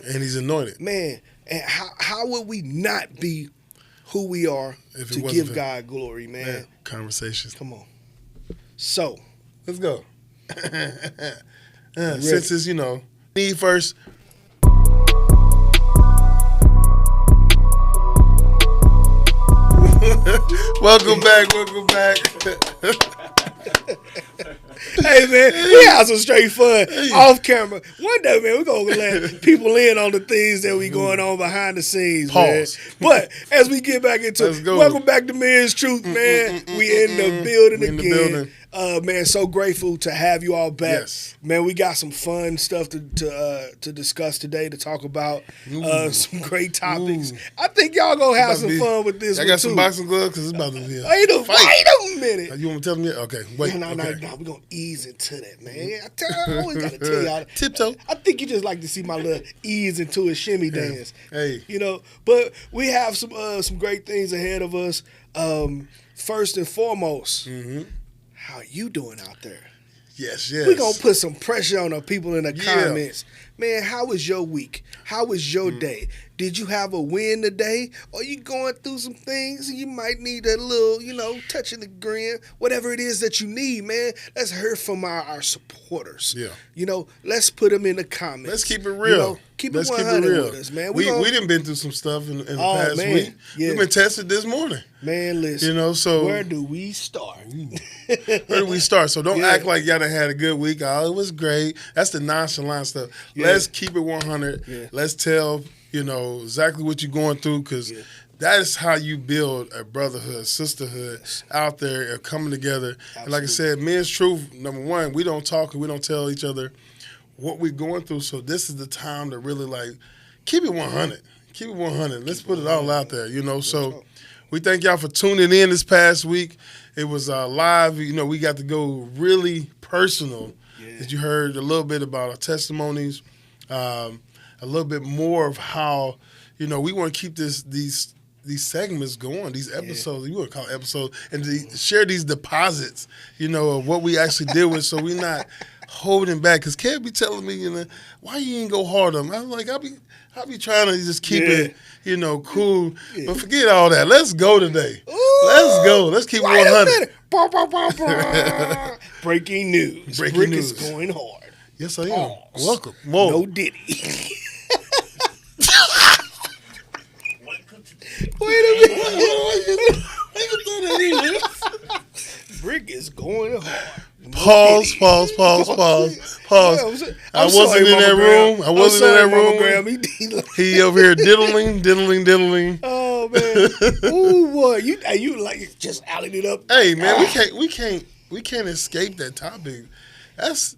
one. And he's anointed. Man, and how would we not be who we are to give God glory, man? Conversations. Come on. So. Let's go. Since it's, me first. Welcome back. Hey, man, we have some straight fun off camera. One day, man, we're going to let people in on the things that we going on behind the scenes, Pause. man. But as we get back into it, welcome back to Men's Truth, man. We in the building again. Man, so grateful to have you all back. Yes. Man, we got some fun stuff to discuss today, to talk about. Some great topics. I think y'all going to have some fun with this. I got some boxing gloves because it's about to be a Wait a minute. You want to tell me? Okay, wait. No, we're going to ease into that, man. I always got to tell y'all. Tiptoe. I think you just like to see my little ease into a shimmy dance. Hey. But we have some great things ahead of us. First and foremost, how you doing out there? Yes. We're going to put some pressure on the people in the comments. Man, how was your week? How was your day? Did you have a win today? Or you going through some things and you might need a little, touch in the grin, whatever it is that you need, man. Let's hear from our supporters. Yeah. Let's put them in the comments. Let's keep it real. Keep it 100 with us, man. We done been through some stuff in the past week. Yeah. We've been tested this morning. Man, listen. So where do we start? Where do we start? So don't act like y'all done had a good week. Oh, it was great. That's the nonchalant stuff. Yeah. Let's keep it 100. Yeah. Let's tell, exactly what you're going through, because that is how you build a brotherhood, sisterhood out there coming together. Absolutely. And like I said, Men's Truth, number one, we don't talk and we don't tell each other what we're going through. So this is the time to really keep it 100. Keep it 100. Let's put it all out there, So we thank y'all for tuning in this past week. It was live. We got to go really personal. As you heard a little bit about our testimonies, a little bit more of how, we want to keep these segments going, these episodes, you want to call it episodes, and to share these deposits, of what we actually deal with, so we're not holding back. Because Kev be telling me, why you ain't go hard on me? I'm like, I'll be trying to just keep it, cool. Yeah. But forget all that. Let's go today. Ooh, let's go. Let's keep 100. Breaking news. Brick is going hard. Yes, I am. Welcome. Whoa. No Diddy. Wait a minute. Brick is going hard. Pause. I wasn't in that room. He over here diddling. Oh man. Ooh boy, you like just outed it up. Hey man, we can't escape that topic. That's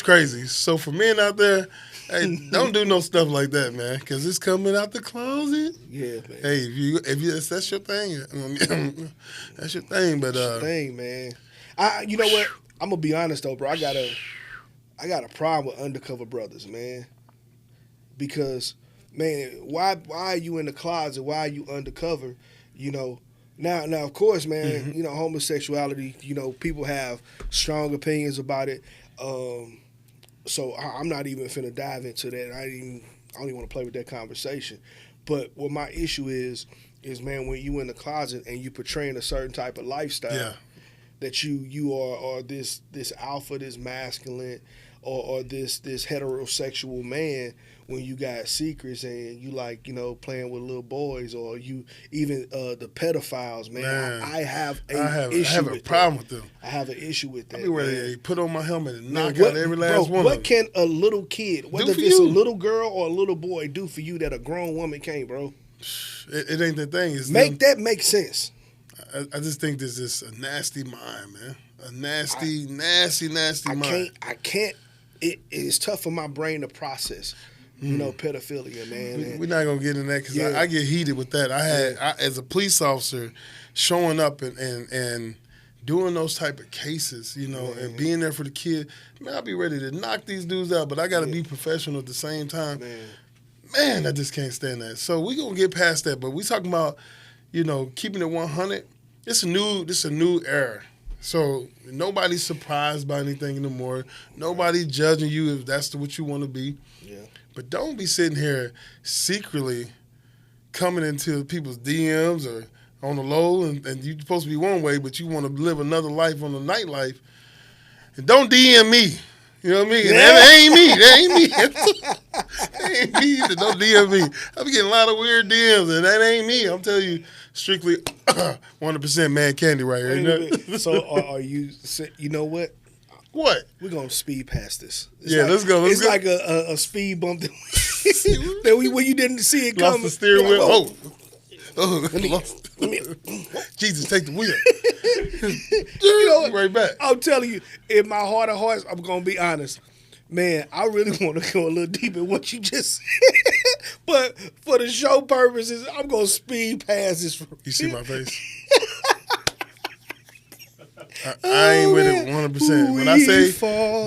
crazy. So for men out there, hey, don't do no stuff like that, man, because it's coming out the closet. Yeah, man. Hey, if that's your thing, that's your thing. But that's your thing, man. You know what? I'm gonna be honest though, bro. I got a problem with Undercover Brothers, man. Because, man, why are you in the closet? Why are you undercover? Now of course, man. Homosexuality. People have strong opinions about it. So I'm not even finna dive into that. I don't even want to play with that conversation. But what my issue is man, when you in the closet and you portraying a certain type of lifestyle, that you are this alpha, this masculine, or this heterosexual man, when you got secrets and you playing with little boys, or you even the pedophiles, man. I have a problem with them. I have an issue with that. I be ready to put on my helmet and knock out every last one. What can a little kid, whether it's a little girl or a little boy, do for you that a grown woman can't, bro? It ain't the thing. That make sense. I just think there's this a nasty mind, man. A nasty mind. I can't. It is tough for my brain to process. Pedophilia, man. We're not gonna get into that because I get heated with that. I as a police officer, showing up and doing those type of cases, and being there for the kid. Man, I'll be ready to knock these dudes out, but I got to be professional at the same time. Man, I just can't stand that. So we gonna get past that, but we talking about, keeping it 100. This a new era. So nobody's surprised by anything anymore. Nobody judging you if that's what you want to be. Yeah. But don't be sitting here secretly coming into people's DMs or on the low, and you're supposed to be one way, but you want to live another life on the nightlife. And don't DM me. You know what I mean? Yeah. That ain't me. That ain't me. That ain't me either. Don't DM me. I'm getting a lot of weird DMs, and that ain't me. I'm telling you, strictly 100% man candy right here. You know? So are you, you know what? What? We're going to speed past this. Let's go. It's like a speed bump that when you didn't see it coming. Lost the steering wheel. Like, Let me, Jesus, take the wheel. You know, right back. I'm telling you, in my heart of hearts, I'm going to be honest. Man, I really want to go a little deep in what you just said. But for the show purposes, I'm going to speed past this. You see my face? I ain't with it 100%. When I say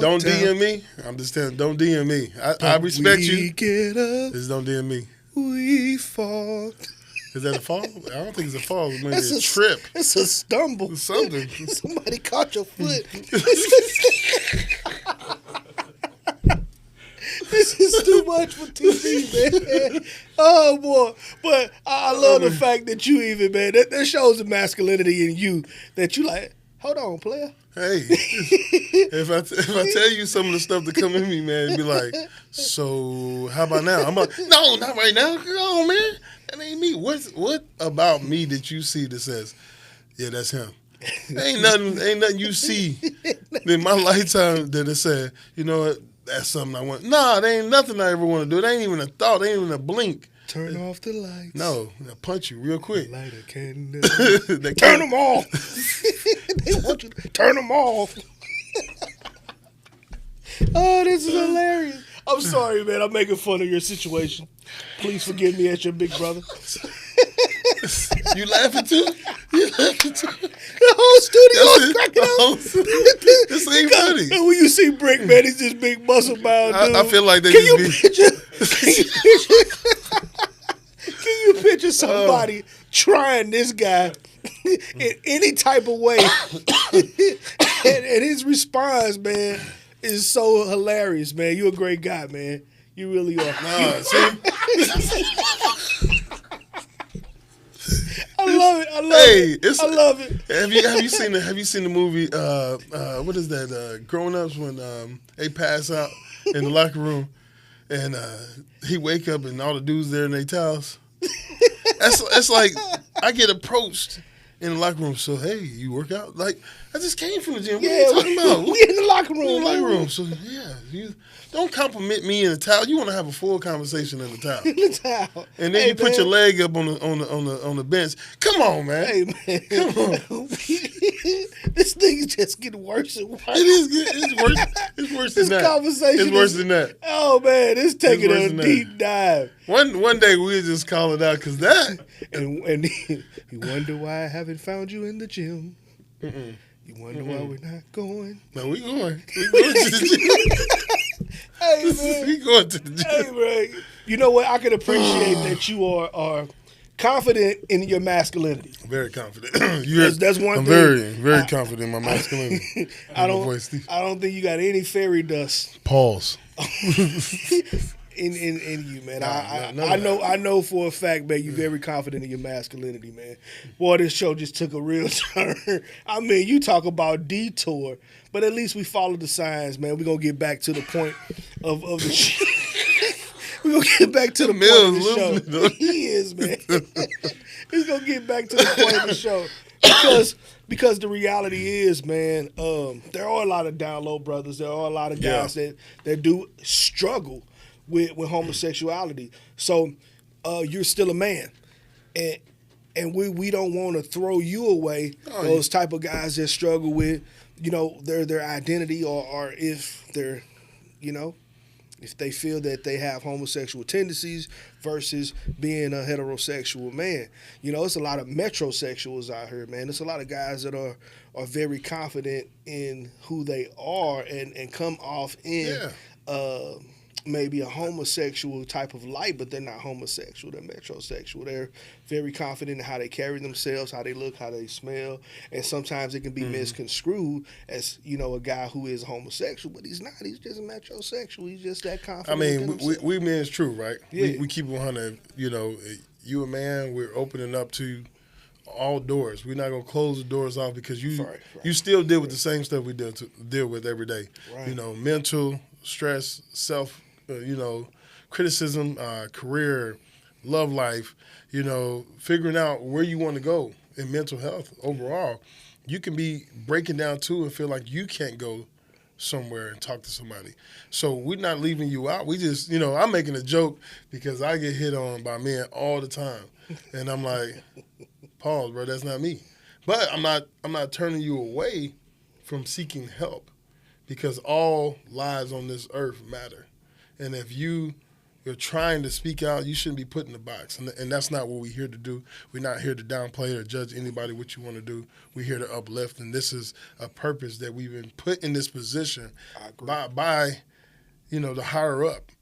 don't DM me, I'm just telling don't DM me. I respect you. Just don't DM me. We fall. Is that a fall? I don't think it's a fall. Maybe a trip. It's a stumble. It's something. Somebody caught your foot. This is too much for TV, man. Oh, boy. But I love the fact that you even, man, that shows the masculinity in you that you like, hold on, player. Hey, if I tell you some of the stuff that come in me, man, it'd be like, so how about now? I'm like, no, not right now. Come on, man. That ain't me. What about me that you see that says, yeah, that's him? Ain't nothing you see in my lifetime that it said, you know what, that's something I want. Nah, there ain't nothing I ever want to do. It ain't even a thought. It ain't even a blink. Turn off the lights. No, I'll punch you real quick. Light a candle. Turn them off. They want you to turn them off. Oh, this is hilarious. I'm sorry, man. I'm making fun of your situation. Please forgive me as your big brother. You laughing too? You laughing too? The whole studio is cracking up. This ain't funny. And when you see Brick, man, he's this big muscle bound dude. I feel like they Can you picture somebody trying this guy in any type of way? and his response, man, is so hilarious, man. You're a great guy, man. You really are. Nah, see? I love it. I love it. Have you seen the movie? What is that? Grown Ups, when they pass out in the locker room, and he wake up and all the dudes there in their towels. That's like I get approached in the locker room. So hey, you work out? Like I just came from the gym. What are you talking about? We in the locker room. In the locker room. So yeah, you don't compliment me in the towel. You want to have a full conversation in the towel. In the towel. And then you put your leg up on the bench. Come on, man. Hey man. Come on. This thing just getting worse and worse. It is good. It's worse. It's worse than that. This conversation. It's worse than that. Oh man, it's taking a deep dive. One day we'll just call it out because that. And you wonder why I haven't found you in the gym. Mm-mm. You wonder why we're not going. No, we going. We going to the gym. Hey man, we going to the gym. Hey man, you know what? I can appreciate that you are confident in your masculinity. Very confident. That's one I'm thing. very confident in my masculinity. I don't think you got any fairy dust. Pause. In you, man. I know for a fact, man, you're very confident in your masculinity, man. Boy, this show just took a real turn. I mean, you talk about detour, but at least we followed the signs, man. We're gonna get back to the point of the show. We're gonna get back to the point of the show. He is, man. He's gonna get back to the point of the show. Because the reality is, man, there are a lot of down low brothers. There are a lot of guys that do struggle with homosexuality. So you're still a man. And we don't want to throw you away, those type of guys that struggle with, you know, their identity or if they're, you know, if they feel that they have homosexual tendencies versus being a heterosexual man. You know, it's a lot of metrosexuals out here, man. There's a lot of guys that are very confident in who they are and come off in maybe a homosexual type of light, but they're not homosexual. They're metrosexual. They're very confident in how they carry themselves, how they look, how they smell, and sometimes it can be misconstrued as a guy who is homosexual, but he's not. He's just a metrosexual. He's just that confident. I mean, we men is true, right? Yeah. We keep it 100. You a man, we're opening up to all doors. We're not gonna close the doors off because you still deal with the same stuff we deal with every day. Right. Mental stress, self. Criticism, career, love life, figuring out where you want to go in mental health overall. You can be breaking down too and feel like you can't go somewhere and talk to somebody. So we're not leaving you out. We just, I'm making a joke because I get hit on by men all the time. And I'm like, pause, bro, that's not me. But I'm not turning you away from seeking help because all lives on this earth matter. And if you're trying to speak out, you shouldn't be put in the box. And that's not what we're here to do. We're not here to downplay or judge anybody what you want to do. We're here to uplift. And this is a purpose that we've been put in this position by the higher up.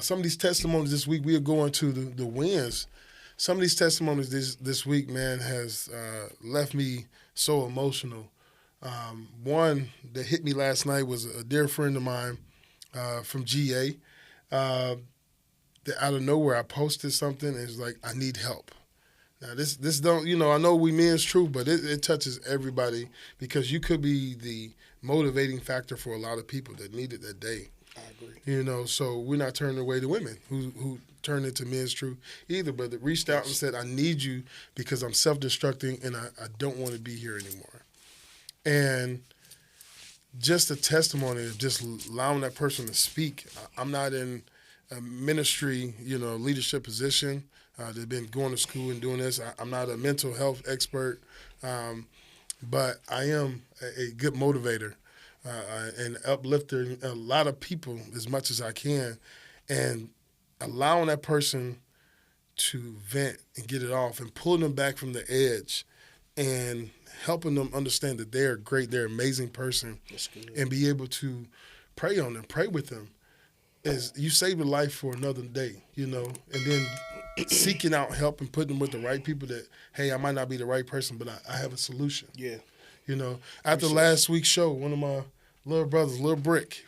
Some of these testimonies this week, we are going to the wins. Some of these testimonies this week, man, has left me so emotional. One that hit me last night was a dear friend of mine from GA. That out of nowhere, I posted something and it's like, I need help. Now, this don't, I know we men's truth, but it touches everybody because you could be the motivating factor for a lot of people that need it that day. I agree. So we're not turning away the women who turned into men's truth either, but that reached out and said, I need you because I'm self-destructing and I don't want to be here anymore. And just a testimony of just allowing that person to speak. I'm not in a ministry, leadership position. They've been going to school and doing this. I'm not a mental health expert, but I am a good motivator and uplifter a lot of people as much as I can, and allowing that person to vent and get it off and pulling them back from the edge and helping them understand that they're great, they're an amazing person, and be able to pray on them, pray with them. Is you save a life for another day, and then seeking out help and putting them with the right people that, hey, I might not be the right person, but I have a solution. Yeah. After last week's show, one of my little brothers, Kev Brick,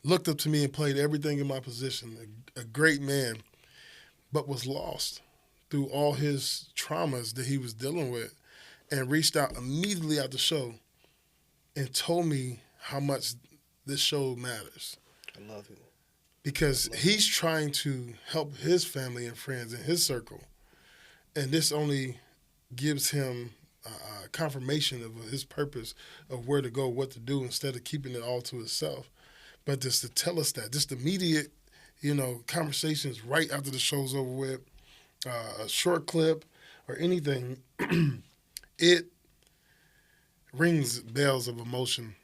looked up to me and played everything in my position, a great man, but was lost through all his traumas that he was dealing with, and reached out immediately after the show and told me how much this show matters. I love it. Because he's trying to help his family and friends in his circle, and this only gives him confirmation of his purpose of where to go, what to do, instead of keeping it all to himself. But just to tell us that, just immediate, conversations right after the show's over with, a short clip or anything, it rings bells of emotion.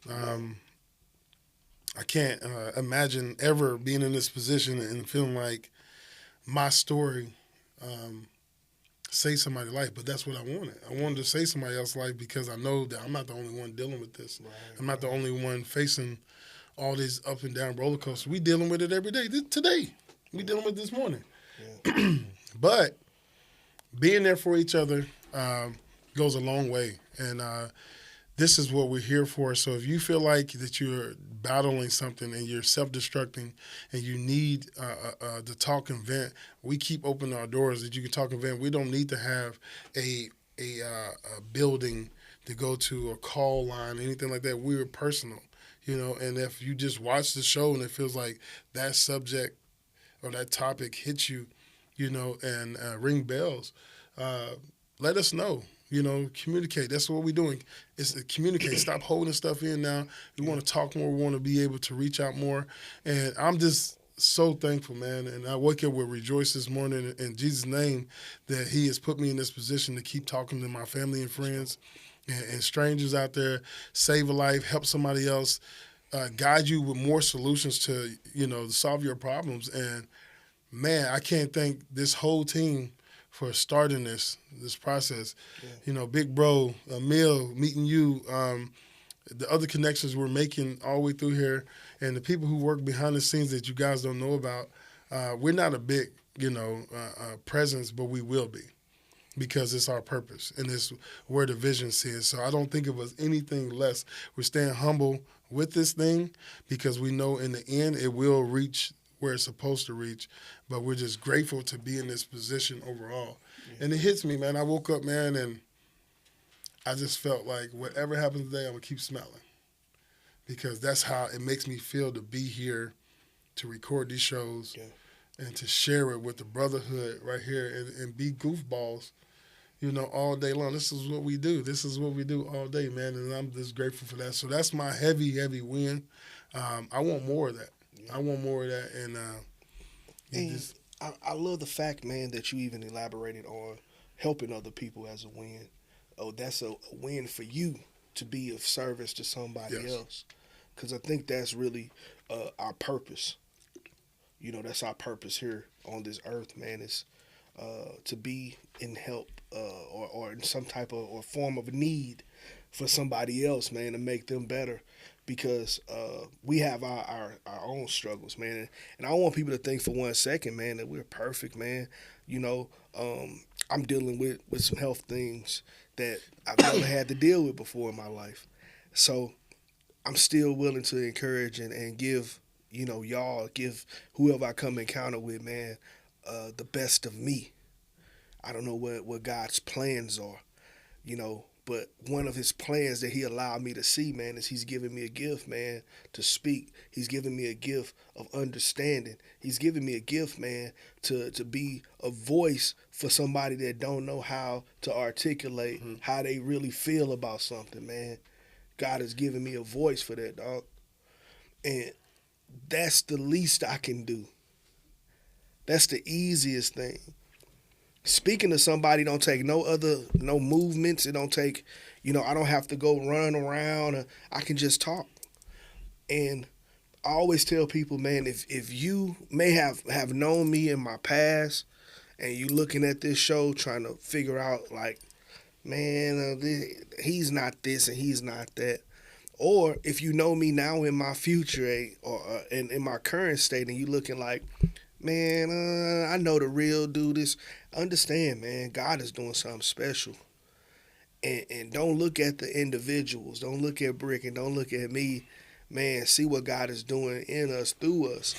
I can't imagine ever being in this position and feeling like my story saved somebody's life, but that's what I wanted. I wanted to save somebody else's life because I know that I'm not the only one dealing with this. Right, I'm not the only one facing all these up and down roller coasters. We dealing with it every day. Today, we dealing with it this morning. Yeah. But being there for each other goes a long way, and this is what we're here for. So if you feel like that you're battling something and you're self-destructing and you need to talk and vent, we keep opening our doors that you can talk and vent. We don't need to have a building to go to, or call line, anything like that. We're personal, and if you just watch the show and it feels like that subject or that topic hits you, and ring bells, let us know. Communicate. That's what we're doing. Is to communicate. Stop holding stuff in now. We want to talk more. We want to be able to reach out more. And I'm just so thankful, man. And I wake up with rejoice this morning in Jesus' name that he has put me in this position to keep talking to my family and friends and strangers out there, save a life, help somebody else, guide you with more solutions to, solve your problems. And, man, I can't thank this whole team for starting this process. Yeah. Big bro, Emil, meeting you, the other connections we're making all the way through here, and the people who work behind the scenes that you guys don't know about. We're not a big, presence, but we will be, because it's our purpose and it's where the vision is. So I don't think of us anything less. We're staying humble with this thing because we know in the end it will reach where it's supposed to reach. But we're just grateful to be in this position overall. Yeah. And it hits me, man. I woke up, man, and I just felt like whatever happens today, I'm going to keep smiling, because that's how it makes me feel to be here, to record these shows, and to share it with the brotherhood right here and be goofballs, all day long. This is what we do. This is what we do all day, man, and I'm just grateful for that. So that's my heavy, heavy win. I want more of that. Yeah. I want more of that. And I love the fact, man, that you even elaborated on helping other people as a win. Oh, that's a win for you to be of service to somebody else. Because I think that's really our purpose. That's our purpose here on this earth, man, is to be in help or in some type of or form of need for somebody else, man, to make them better. Because we have our own struggles, man. And I don't want people to think for 1 second, man, that we're perfect, man. I'm dealing with some health things that I've never had to deal with before in my life. So I'm still willing to encourage and give, y'all, give whoever I come encounter with, man, the best of me. I don't know what God's plans are, but one of his plans that he allowed me to see, man, is he's giving me a gift, man, to speak. He's giving me a gift of understanding. He's giving me a gift, man, to be a voice for somebody that don't know how to articulate how they really feel about something, man. God has given me a voice for that, dog. And that's the least I can do. That's the easiest thing. Speaking to somebody don't take no movements. It don't take, I don't have to go run around. I can just talk. And I always tell people, man, if you may have known me in my past and you looking at this show trying to figure out, like, man, he's not this and he's not that. Or if you know me now in my future or in my current state and you looking like, man, I know the real dude is. Understand, man, God is doing something special. And don't look at the individuals. Don't look at Brick and don't look at me. Man, see what God is doing in us, through us.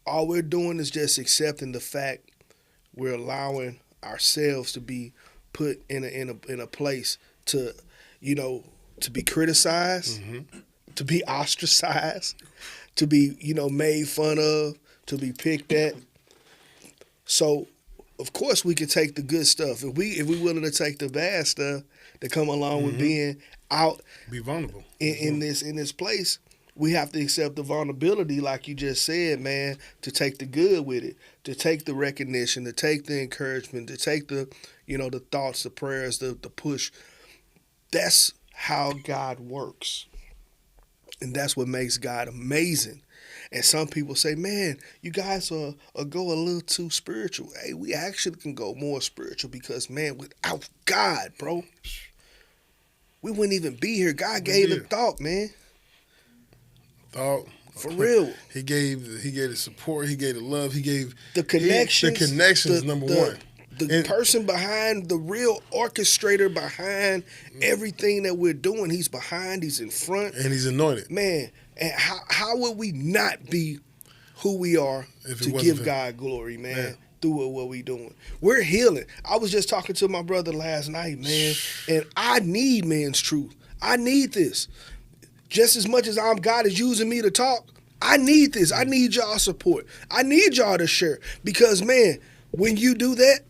All we're doing is just accepting the fact we're allowing ourselves to be put in a place to, to be criticized, to be ostracized, to be, made fun of, to be picked at. So, of course, we can take the good stuff. If we willing to take the bad stuff that come along with being out, be vulnerable in this place, we have to accept the vulnerability, like you just said, man, to take the good with it, to take the recognition, to take the encouragement, to take the, the thoughts, the prayers, the push. That's how God works. And that's what makes God amazing. And some people say, man, you guys go a little too spiritual. Hey, we actually can go more spiritual because, man, without God, bro, we wouldn't even be here. God gave the thought, man. Thought. For real. He gave the support. He gave the love. He gave the connections. The connections, number one. The person behind, the real orchestrator behind everything that we're doing, he's behind, he's in front. And he's anointed. Man, and how would we not be who we are to give God glory, man, through what we doing? We're healing. I was just talking to my brother last night, man, and I need man's truth. I need this. Just as much as God is using me to talk, I need this. I need y'all support. I need y'all to share. Because, man, when you do that,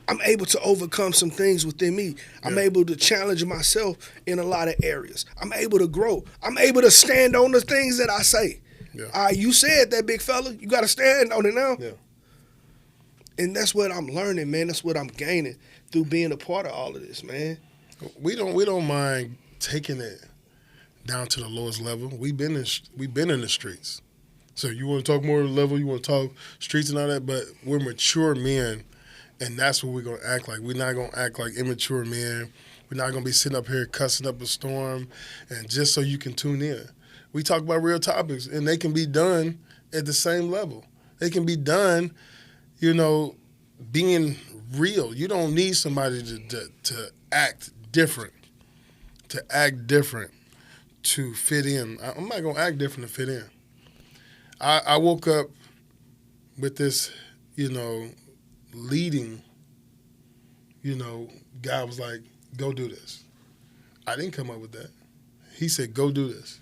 I'm able to overcome some things within me. I'm able to challenge myself in a lot of areas. I'm able to grow. I'm able to stand on the things that I say. Yeah. You said that, big fella. You got to stand on it now. Yeah. And that's what I'm learning, man. That's what I'm gaining through being a part of all of this, man. We don't mind taking it down to the lowest level. We've been in the streets. So you want to talk more level, you want to talk streets and all that, but we're mature men. And that's what we're going to act like. We're not going to act like immature men. We're not going to be sitting up here cussing up a storm and just so you can tune in. We talk about real topics, and they can be done at the same level. They can be done, being real. You don't need somebody to act different, to fit in. I'm not going to act different to fit in. I woke up with this, leading, God was like, go do this. I didn't come up with that. He said, go do this.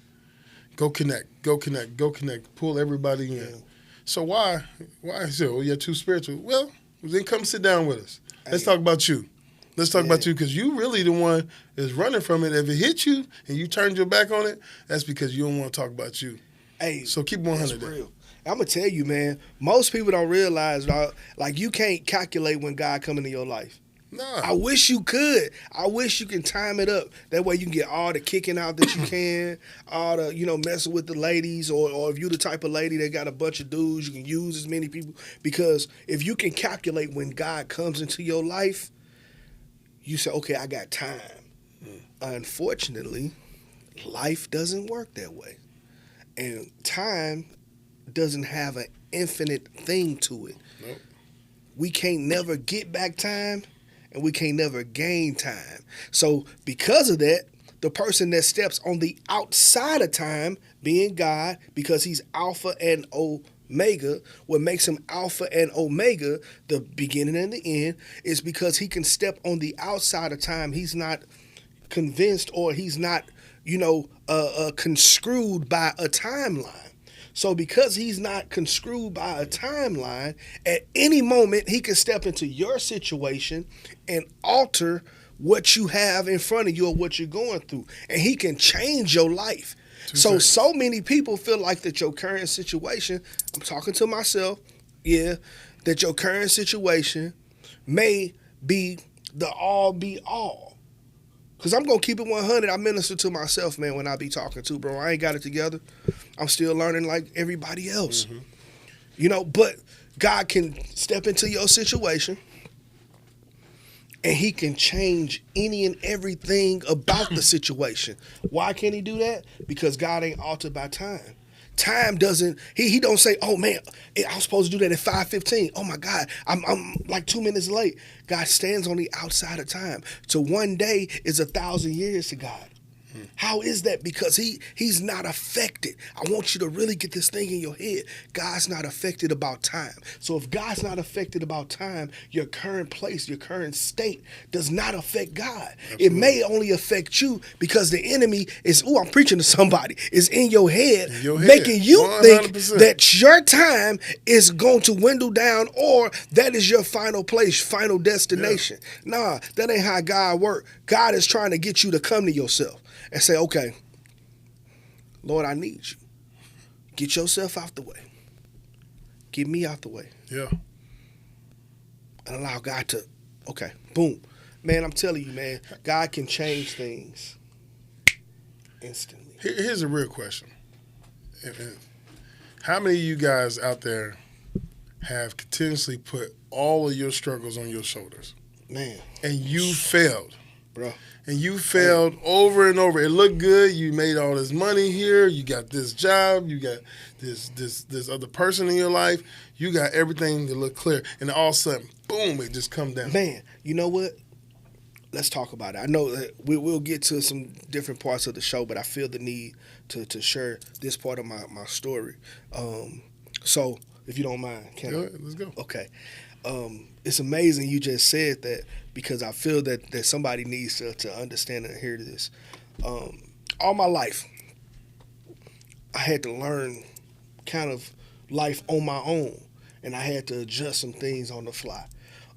Go connect, pull everybody in. Yeah. So why? He said, you're too spiritual. Well, then come sit down with us. Let's talk about you. Let's talk about you, because you really the one is running from it. If it hit you and you turned your back on it, that's because you don't want to talk about you. Hey, so keep 100 there. Real. I'm going to tell you, man, most people don't realize, like, you can't calculate when God come into your life. Nah. I wish you could. I wish you can time it up. That way you can get all the kicking out that you can, all the, messing with the ladies, or if you the type of lady that got a bunch of dudes, you can use as many people. Because if you can calculate when God comes into your life, you say, okay, I got time. Unfortunately, life doesn't work that way. And time doesn't have an infinite thing to it. Nope. We can't never get back time, and we can't never gain time. So because of that, the person that steps on the outside of time, being God, because he's Alpha and Omega, what makes him Alpha and Omega, the beginning and the end, is because he can step on the outside of time. He's not convinced, or he's not, conscrewed by a timeline. So because he's not conscrewed by a timeline, at any moment he can step into your situation and alter what you have in front of you or what you're going through. And he can change your life. So many people feel like that your current situation, I'm talking to myself, that your current situation may be the all be all. Because I'm going to keep it 100. I minister to myself, man, when I be talking to, bro. I ain't got it together. I'm still learning like everybody else. Mm-hmm. But God can step into your situation, and he can change any and everything about the situation. Why can't he do that? Because God ain't altered by time. Time doesn't, he don't say, oh man, I was supposed to do that at 5:15. Oh my God, I'm like 2 minutes late. God stands on the outside of time. So one day is 1,000 years to God. How is that? Because he's not affected. I want you to really get this thing in your head. God's not affected about time. So if God's not affected about time, your current place, your current state does not affect God. Absolutely. It may only affect you because the enemy is, I'm preaching to somebody, is in your head, making you 100%. Think that your time is going to dwindle down, or that is your final place, final destination. Yeah. Nah, that ain't how God works. God is trying to get you to come to yourself and say, okay, Lord, I need you. Get yourself out the way. Get me out the way. Yeah. And allow God to, okay, boom. Man, I'm telling you, man, God can change things instantly. Here's a real question. How many of you guys out there have continuously put all of your struggles on your shoulders? Man. And you failed. Bro. And you failed over and over. It looked good. You made all this money here. You got this job. You got this other person in your life. You got everything to look clear. And all of a sudden, boom, it just come down. Man, you know what? Let's talk about it. I know that we'll get to some different parts of the show, but I feel the need to share this part of my story. So, if you don't mind, Go ahead, let's go. Okay. It's amazing you just said that, because I feel that somebody needs to understand and hear this. All my life, I had to learn kind of life on my own, and I had to adjust some things on the fly.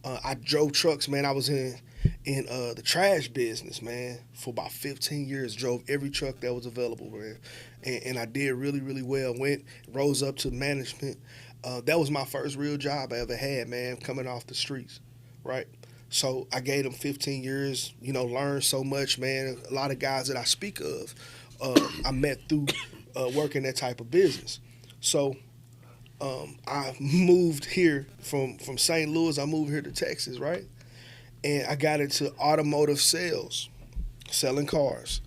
I drove trucks, man. I was in the trash business, man, for about 15 years. Drove every truck that was available, man, and I did really, really well. Rose up to management. That was my first real job I ever had, man, coming off the streets, right? So I gave them 15 years, learned so much, man. A lot of guys that I speak of, I met through working that type of business. So I moved here from St. Louis. I moved here to Texas, right? And I got into automotive sales. selling cars.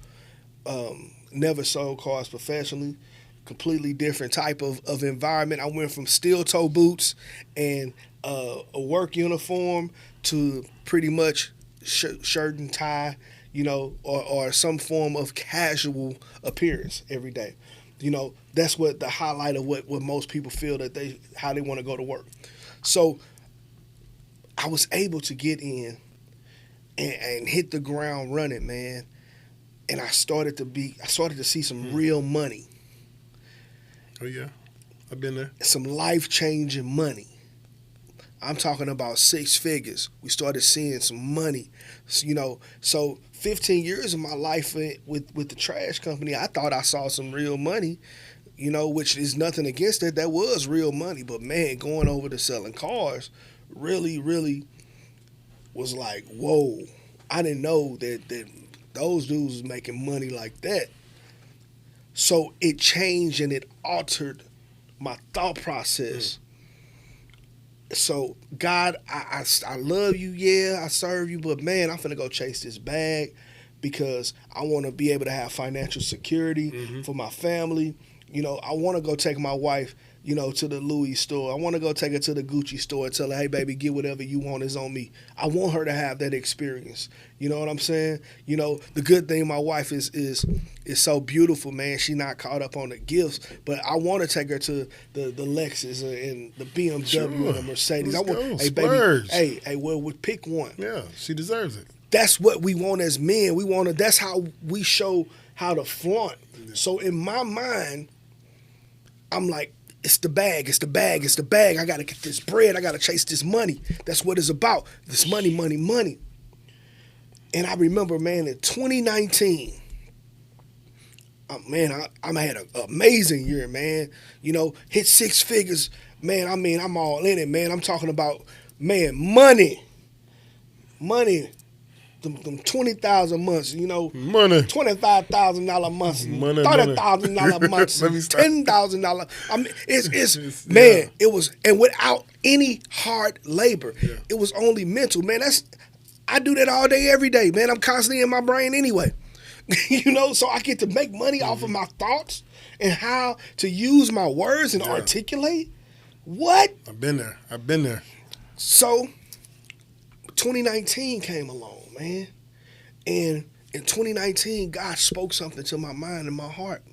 Never sold cars professionally. Completely different type of environment. I went from steel toe boots and a work uniform to pretty much shirt and tie, or some form of casual appearance every day. That's what the highlight of what most people feel that how they want to go to work. So I was able to get in and hit the ground running, man. And I started to see some real money. Oh yeah, I've been there. Some life-changing money. I'm talking about 6 figures. We started seeing some money. So 15 years of my life with the trash company, I thought I saw some real money, which is nothing against it. That was real money. But, man, going over to selling cars really, really was like, whoa. I didn't know that those dudes was making money like that. So it changed and it altered my thought process. So, God, I love you, yeah, I serve you, but, man, I'm finna go chase this bag because I want to be able to have financial security for my family. I want to go take my wife, to the Louis store. I want to go take her to the Gucci store and tell her, hey, baby, get whatever you want is on me. I want her to have that experience. You know what I'm saying? The good thing, my wife is so beautiful, man. She not caught up on the gifts, but I want to take her to the Lexus and the BMW and the Mercedes. Let's go. Hey, Splurge. baby, well, pick one. Yeah, she deserves it. That's what we want as men. That's how we show how to flaunt. Yeah. So in my mind, I'm like, it's the bag, it's the bag, it's the bag. I got to get this bread. I got to chase this money. That's what it's about. This money, money, money. And I remember, man, in 2019, man, I had an amazing year, man. Hit 6 figures. Man, I'm all in it, man. I'm talking about, man, money. Them 20,000 months, money, $25,000 months, money, $30,000 months, $10,000. It's man, it was, and without any hard labor, it was only mental, man. I do that all day, every day, man. I'm constantly in my brain anyway, So I get to make money off of my thoughts and how to use my words and articulate. What? I've been there. So 2019 came along, man. And in 2019, God spoke something to my mind and my heart.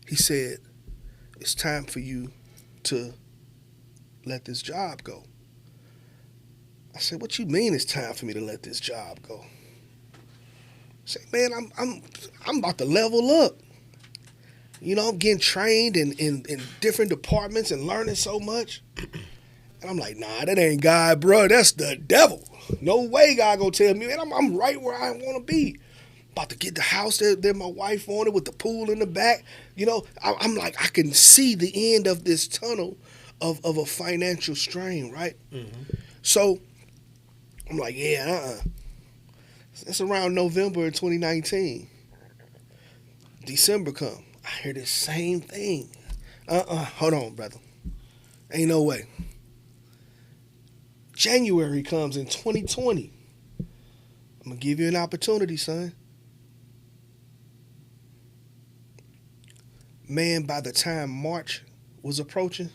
He said, it's time for you to let this job go. I said, what you mean it's time for me to let this job go? I said, man, I'm about to level up. I'm getting trained in different departments and learning so much. And I'm like, nah, that ain't God, bro. That's the devil. No way God gonna tell me, man, I'm right where I want to be. About to get the house that my wife wanted with the pool in the back. I'm like, I can see the end of this tunnel of a financial strain, right? So I'm like, That's around November of 2019. December come. I hear the same thing. Hold on, brother. Ain't no way. January comes in 2020. I'm going to give you an opportunity, son. Man, by the time March was approaching,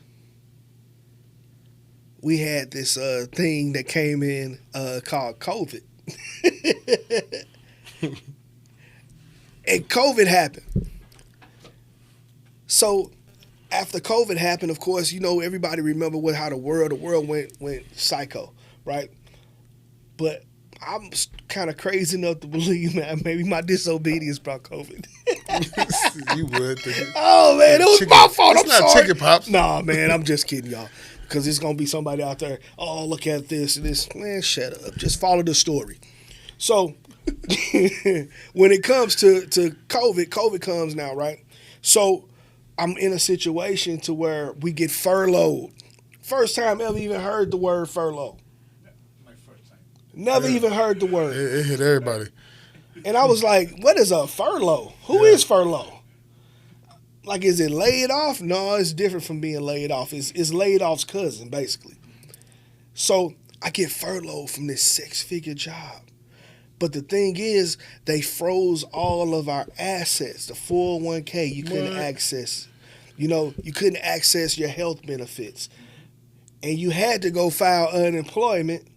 we had this thing that came in called COVID. And COVID happened. So after COVID happened, of course, everybody remember how the world went psycho, right? But I'm kind of crazy enough to believe, man, maybe my disobedience brought COVID. You would. Oh, man, it was my fault. I'm sorry. It's not chicken pops. Nah, man, I'm just kidding, y'all. Because it's going to be somebody out there, oh, look at this and this. Man, shut up. Just follow the story. So when it comes to COVID comes now, right? So I'm in a situation to where we get furloughed. First time ever even heard the word furlough. My first time. Never even heard the word. It hit everybody. And I was like, what is a furlough? Who is furlough? Like, is it laid off? No, it's different from being laid off. It's laid off's cousin, basically. So I get furloughed from this 6-figure job. But the thing is, they froze all of our assets. The 401k, you couldn't access. You know, you couldn't access your health benefits. And you had to go file unemployment,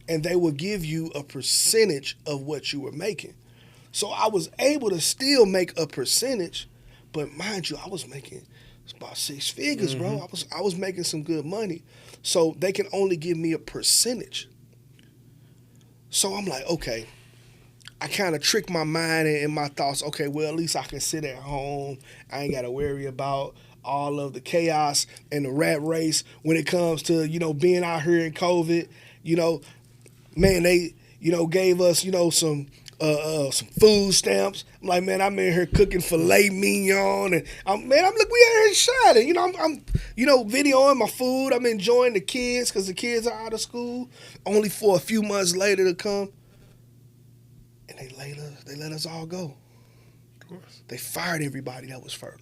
and they would give you a percentage of what you were making. So I was able to still make a percentage, but mind you, I was making about 6 figures, bro. I was making some good money. So they can only give me a percentage. So I'm like, okay. I kind of tricked my mind and my thoughts. Okay, well, at least I can sit at home. I ain't got to worry about all of the chaos and the rat race when it comes to, you know, being out here in COVID. You know, man, they, you know, gave us, you know, some food stamps. I'm like, man, I'm in here cooking filet mignon, and we out here shining. You know, I'm you know, videoing my food. I'm enjoying the kids because the kids are out of school. Only for a few months later to come. And they let us all go. Of course. They fired everybody that was furloughed.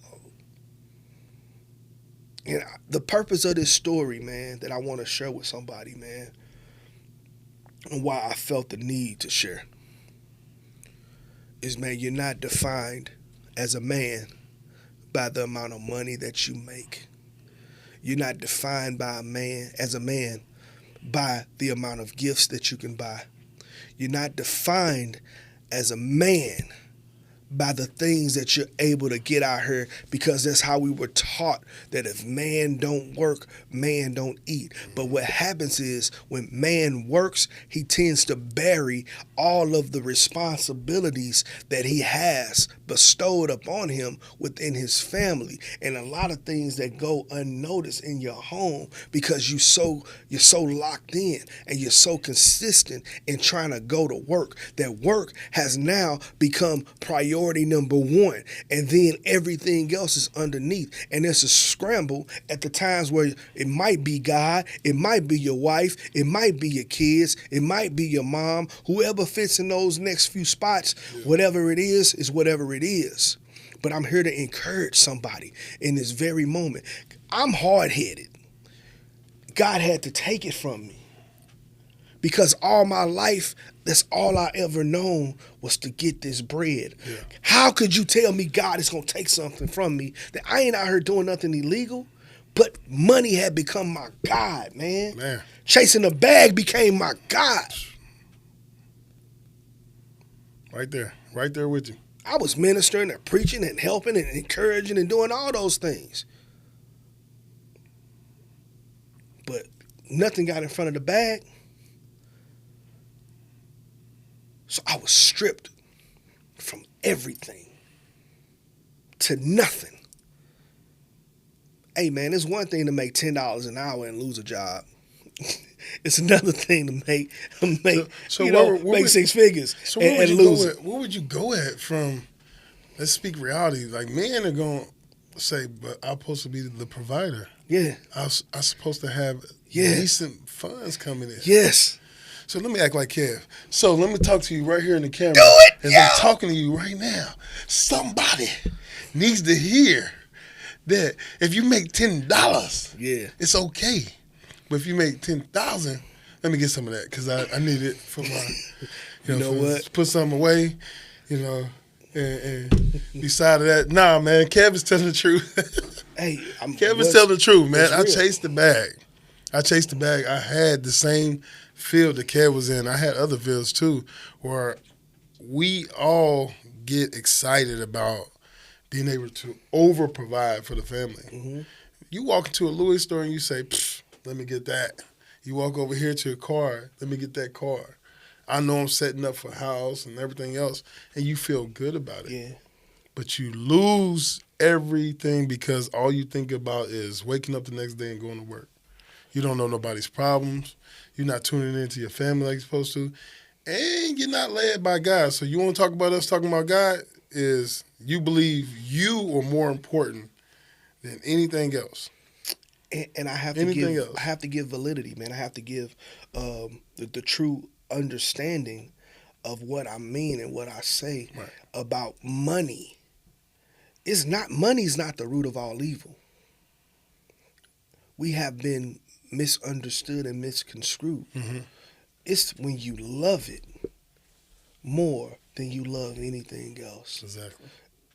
And the purpose of this story, man, that I want to share with somebody, man, and why I felt the need to share, is, man, you're not defined as a man by the amount of money that you make. You're not defined as a man by the amount of gifts that you can buy. You're not defined as a man by the things that you're able to get out here, because that's how we were taught, that if man don't work, man don't eat. But what happens is when man works, he tends to bury all of the responsibilities that he has bestowed upon him within his family, and a lot of things that go unnoticed in your home because you're so locked in and you're so consistent in trying to go to work that work has now become priority number one, and then everything else is underneath, and it's a scramble at the times where it might be God, it might be your wife, it might be your kids, it might be your mom, whoever fits in those next few spots. Whatever it is whatever it is. But I'm here to encourage somebody in this very moment. I'm hard-headed. God had to take it from me, because all my life, that's all I ever known was to get this bread. Yeah. How could you tell me God is going to take something from me that I ain't out here doing nothing illegal? But money had become my God, man. Chasing a bag became my God. Right there with you. I was ministering and preaching and helping and encouraging and doing all those things. But nothing got in front of the bag. So I was stripped from everything to nothing. Hey, man, it's one thing to make $10 an hour and lose a job. It's another thing to make 6 figures and lose it. Where would you go at from, let's speak reality, like men are going to say, but I'm supposed to be the provider. Yeah. I'm supposed to have decent funds coming in. Yes. So let me act like Kev. So let me talk to you right here in the camera. Do it! As I'm talking to you right now. Somebody needs to hear that if you make $10, it's okay. But if you make $10,000, let me get some of that, because I need it for my, you know what? Put something away, you know, and beside of that, nah, man, Kev is telling the truth. Hey, Kev is telling the truth, man. I chased the bag. I had the same field that Kev was in. I had other fields too, where we all get excited about being able to over provide for the family. Mm-hmm. You walk into a Louis store and you say, let me get that. You walk over here to a car, let me get that car. I know I'm setting up for a house and everything else, and you feel good about it. Yeah. But you lose everything because all you think about is waking up the next day and going to work. You don't know nobody's problems. You're not tuning into your family like you're supposed to. And you're not led by God. So you want to talk about us talking about God is you believe you are more important than anything else. And I have to give validity, man. I have to give the true understanding of what I mean and what I say about money. Money's not the root of all evil. We have been misunderstood and misconstrued. Mm-hmm. It's when you love it more than you love anything else. Exactly.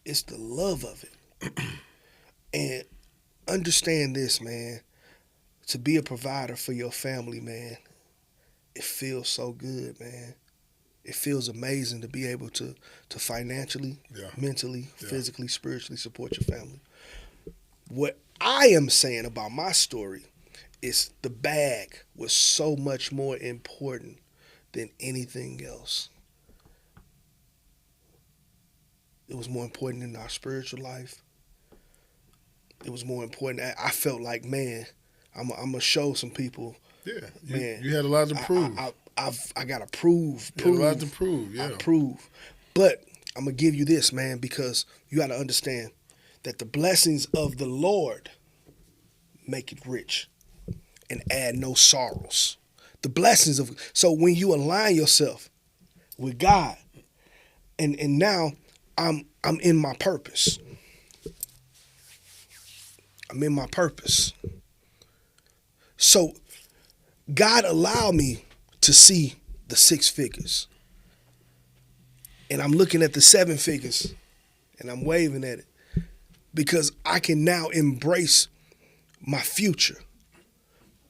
It's the love of it. And understand this, man. To be a provider for your family, man, it feels so good, man. It feels amazing to be able to financially, mentally, physically, spiritually support your family. What I am saying about my story is the bag was so much more important than anything else. It was more important in our spiritual life. It was more important. I felt like, man, I'm gonna show some people. Yeah, man, you had a lot to prove. I gotta prove. You had a lot to prove. Yeah, I prove. But I'm gonna give you this, man, because you gotta understand that the blessings of the Lord make it rich and add no sorrows. The blessings of so when you align yourself with God, and now I'm in my purpose. I'm in my purpose. So God allowed me to see the 6 figures. And I'm looking at the 7 figures and I'm waving at it because I can now embrace my future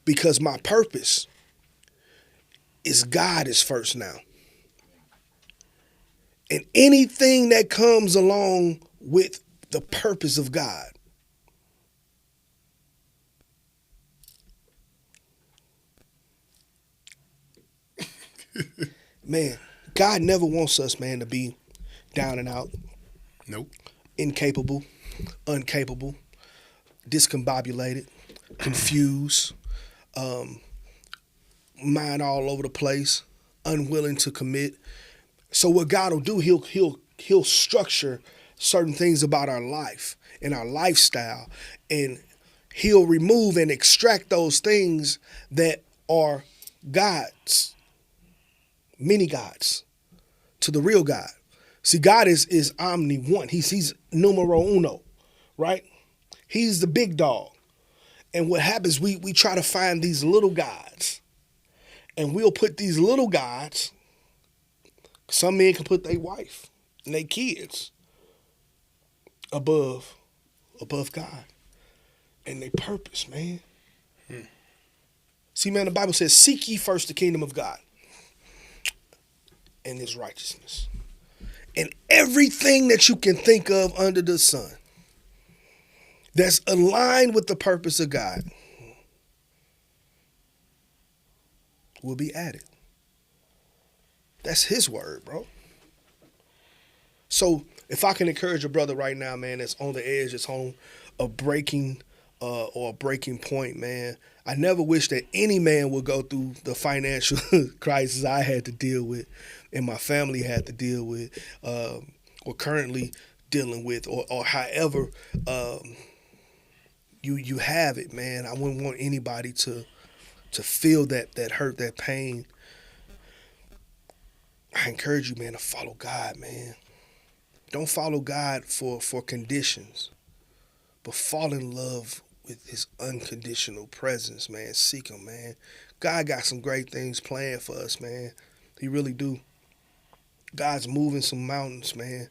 because my purpose is God is first now. And anything that comes along with the purpose of God, man, God never wants us, man, to be down and out. Nope. Incapable, uncapable, discombobulated, confused, mind all over the place, unwilling to commit. So what God will do, he'll structure certain things about our life and our lifestyle, and he'll remove and extract those things that are gods, many gods, to the real God. See, God is omni one. He's numero uno, right? He's the big dog. And what happens, we try to find these little gods, and we'll put these little gods. Some men can put their wife and their kids above God and their purpose, man. See, man, the Bible says, seek ye first the kingdom of God and his righteousness. And everything that you can think of under the sun that's aligned with the purpose of God will be added. That's his word, bro. So if I can encourage a brother right now, man, that's on the edge, that's on a breaking or a breaking point, man, I never wish that any man would go through the financial crisis I had to deal with and my family had to deal with or currently dealing with or however you have it, man. I wouldn't want anybody to feel that hurt, that pain. I encourage you, man, to follow God, man. Don't follow God for conditions, but fall in love with his unconditional presence, man. Seek him, man. God got some great things planned for us, man. He really do. God's moving some mountains, man.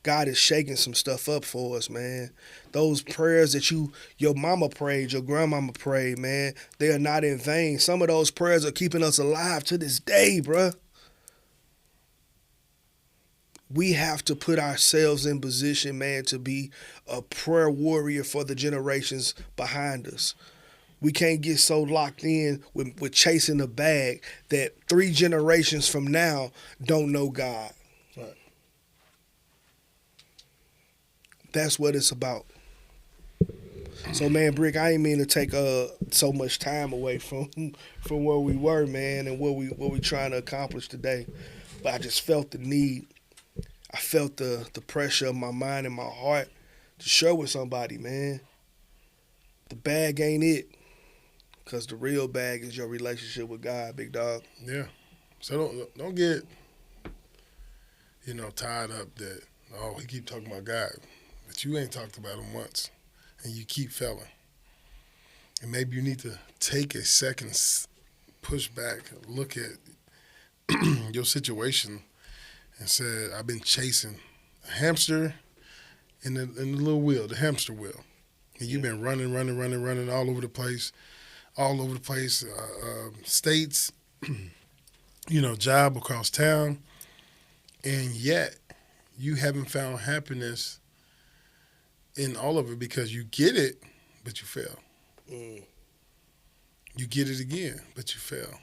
God is shaking some stuff up for us, man. Those prayers that your mama prayed, your grandmama prayed, man, they are not in vain. Some of those prayers are keeping us alive to this day, bruh. We have to put ourselves in position, man, to be a prayer warrior for the generations behind us. We can't get so locked in with chasing a bag that 3 generations from now don't know God. Right. That's what it's about. So, man, Brick, I ain't mean to take so much time away from where we were, man, and what we trying to accomplish today. But I just felt the need. I felt the pressure of my mind and my heart to share with somebody, man. The bag ain't it, because the real bag is your relationship with God, big dog. Yeah. So don't get, tied up that, he keep talking about God, but you ain't talked about him once, and you keep failing. And maybe you need to take a second, push back, look at your situation, and said, I've been chasing a hamster in the little wheel, the hamster wheel. And you've been running all over the place, states, job across town. And yet you haven't found happiness in all of it because you get it, but you fail. You get it again, but you fail.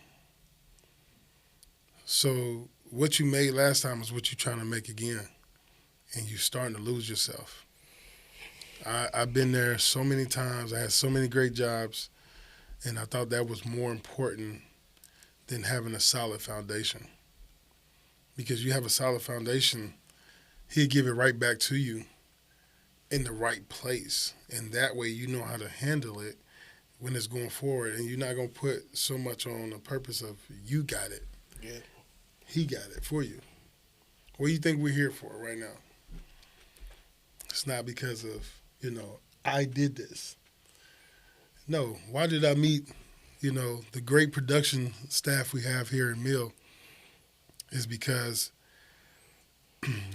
So what you made last time is what you're trying to make again, and you're starting to lose yourself. I've been there so many times. I had so many great jobs, and I thought that was more important than having a solid foundation. Because you have a solid foundation, he'll give it right back to you in the right place. And that way you know how to handle it when it's going forward. And you're not going to put so much on the purpose of you got it. Yeah. He got it for you. What do you think we're here for right now? It's not because of, I did this. No. Why did I meet, the great production staff we have here in Mill? Is because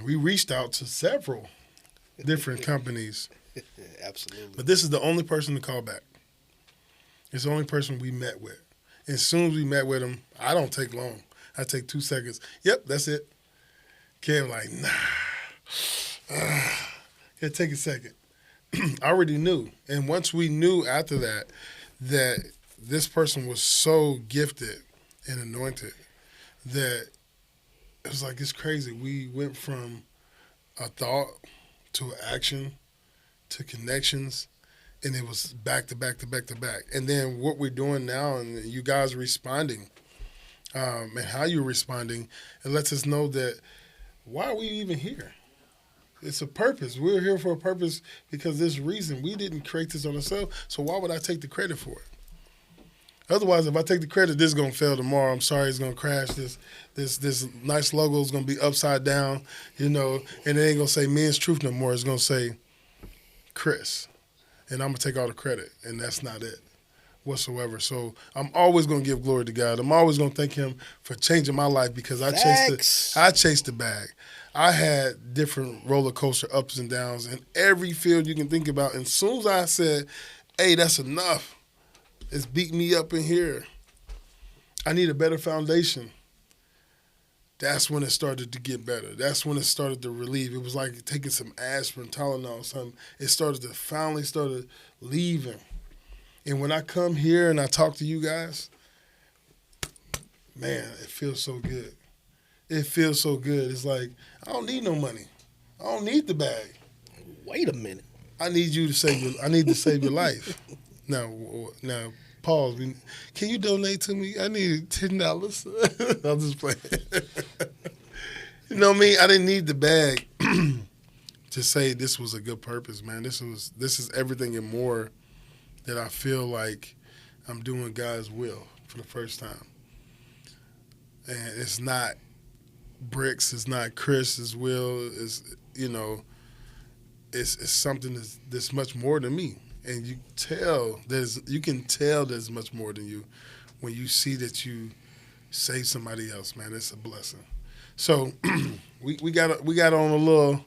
we reached out to several different companies. Absolutely. But this is the only person to call back. It's the only person we met with. And as soon as we met with him, I don't take long. I take 2 seconds. Yep, that's it. Kev like, nah. Yeah, take a second. I already knew. And once we knew after that this person was so gifted and anointed that it was like, it's crazy. We went from a thought to action to connections, and it was back to back to back to back. And then what we're doing now, and you guys responding, and how you're responding, it lets us know that why are we even here? It's a purpose. We're here for a purpose because there's reason. We didn't create this on ourselves, so why would I take the credit for it? Otherwise, if I take the credit, this is going to fail tomorrow. I'm sorry, it's going to crash. This nice logo is going to be upside down, and it ain't going to say Men's Truth no more. It's going to say Chris, and I'm going to take all the credit, and that's not it whatsoever. So I'm always going to give glory to God. I'm always going to thank him for changing my life because I chased the bag. I had different roller coaster ups and downs in every field you can think about. And as soon as I said, hey, that's enough. It's beating me up in here. I need a better foundation. That's when it started to get better. That's when it started to relieve. It was like taking some aspirin, Tylenol, something. It finally started leaving. And when I come here and I talk to you guys, man, it feels so good. It feels so good. It's like, I don't need no money. I don't need the bag. Wait a minute. I need to save your life. Now, pause. Can you donate to me? I need $10. I'm just playing. You know what I mean? I didn't need the bag to say this was a good purpose, man. This is everything and more that I feel like I'm doing God's will for the first time. And it's not Bricks, it's not Chris's will. It's something that's much more than me. And you can tell there's much more than you when you see that you save somebody else, man. It's a blessing. So we got on a little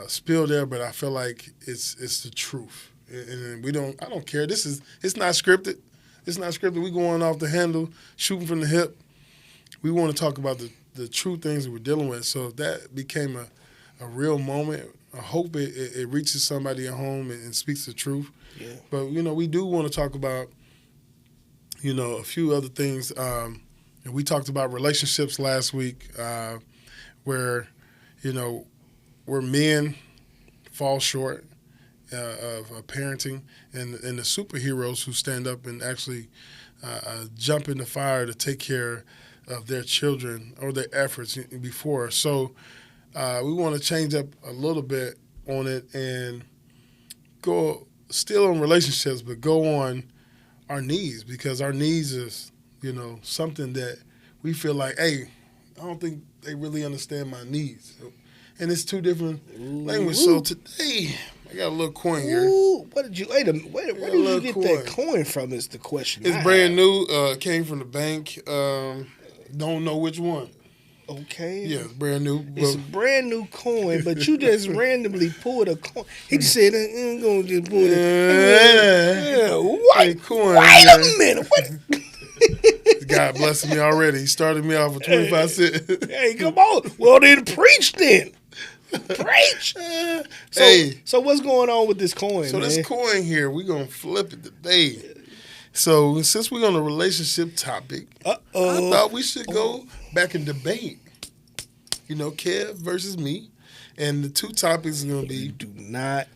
spill there, but I feel like it's the truth. And I don't care. It's not scripted. It's not scripted. We going off the handle, shooting from the hip. We want to talk about the true things that we're dealing with. So that became a real moment. I hope it reaches somebody at home and speaks the truth. Yeah. But, we do want to talk about, a few other things. And we talked about relationships last week where, where men fall short of parenting and the superheroes who stand up and actually jump in the fire to take care of their children or their efforts before. So we want to change up a little bit on it and go still on relationships, but go on our needs, because our needs is, something that we feel like, hey, I don't think they really understand my needs. And it's two different languages. So today, I got a little coin here. Ooh, where did you get that coin from is the question. It's brand new. Came from the bank. Don't know which one. Okay. Yeah, it's brand new. It's a brand new coin, but you just randomly pulled a coin. He just said, I'm going to just pull it. Hey, coin, wait man. a minute. What? God blessing me already. He started me off with 25 cents. Hey, come on. Well, then preach then. Preach. So what's going on with this coin, So man? this coin here, we're going to flip it today. So since we're on a relationship topic, I thought we should go back and debate. You know, Kev versus me. And the two topics are going to be... You do not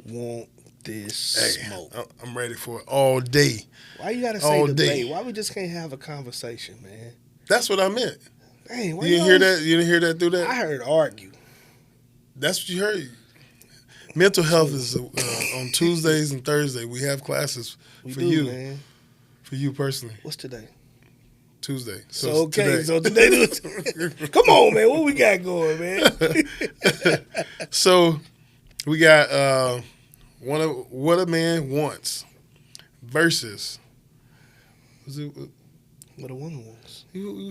want this smoke. I'm ready for it all day. Why you got to say debate? Why we just can't have a conversation, man? That's what I meant. Dang, why you didn't hear that? You didn't hear that through that? I heard argue. That's what you heard. Mental health is on Tuesdays and Thursdays. We have classes for you, man. For you personally. What's today? Tuesday. So today. Come on, man. What we got going, man? So we got what a man wants versus what a woman wants.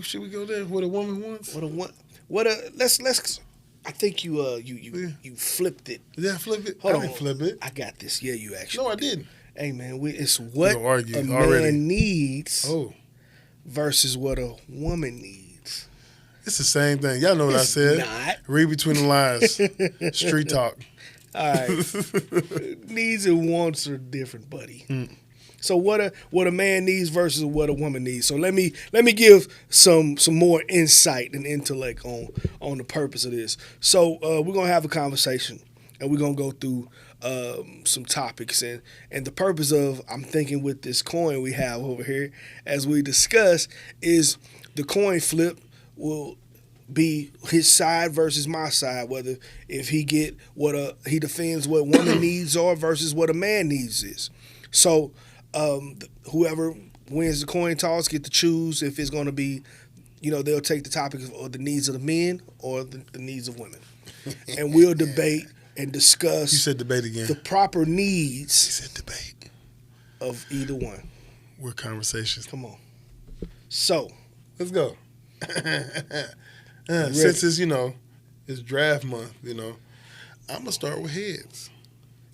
Should we go there? What a woman wants? Let's. I think you flipped it. Yeah, I flipped it. Hold I on. didn't flip it. I got this. Yeah, you actually. No, I didn't. Hey, man, it's what a man already. needs versus what a woman needs. It's the same thing. Y'all know what I said. Not. Read between the lines. Street talk. All right. Needs and wants are different, buddy. So what a man needs versus what a woman needs. So let me give some more insight and intellect on the purpose of this. So we're gonna have a conversation and we're gonna go through some topics and the purpose of I'm thinking with this coin we have over here as we discuss is the coin flip will be his side versus my side, whether if he get he defends what woman needs are versus what a man needs is. So whoever wins the coin toss get to choose if it's going to be, they'll take the topic of the needs of the men or the needs of women. And we'll debate and discuss. You said debate again. The proper needs. You said debate. Of either one. We're conversations. Come on. So. Let's go. Since it's draft month, I'm going to start with heads.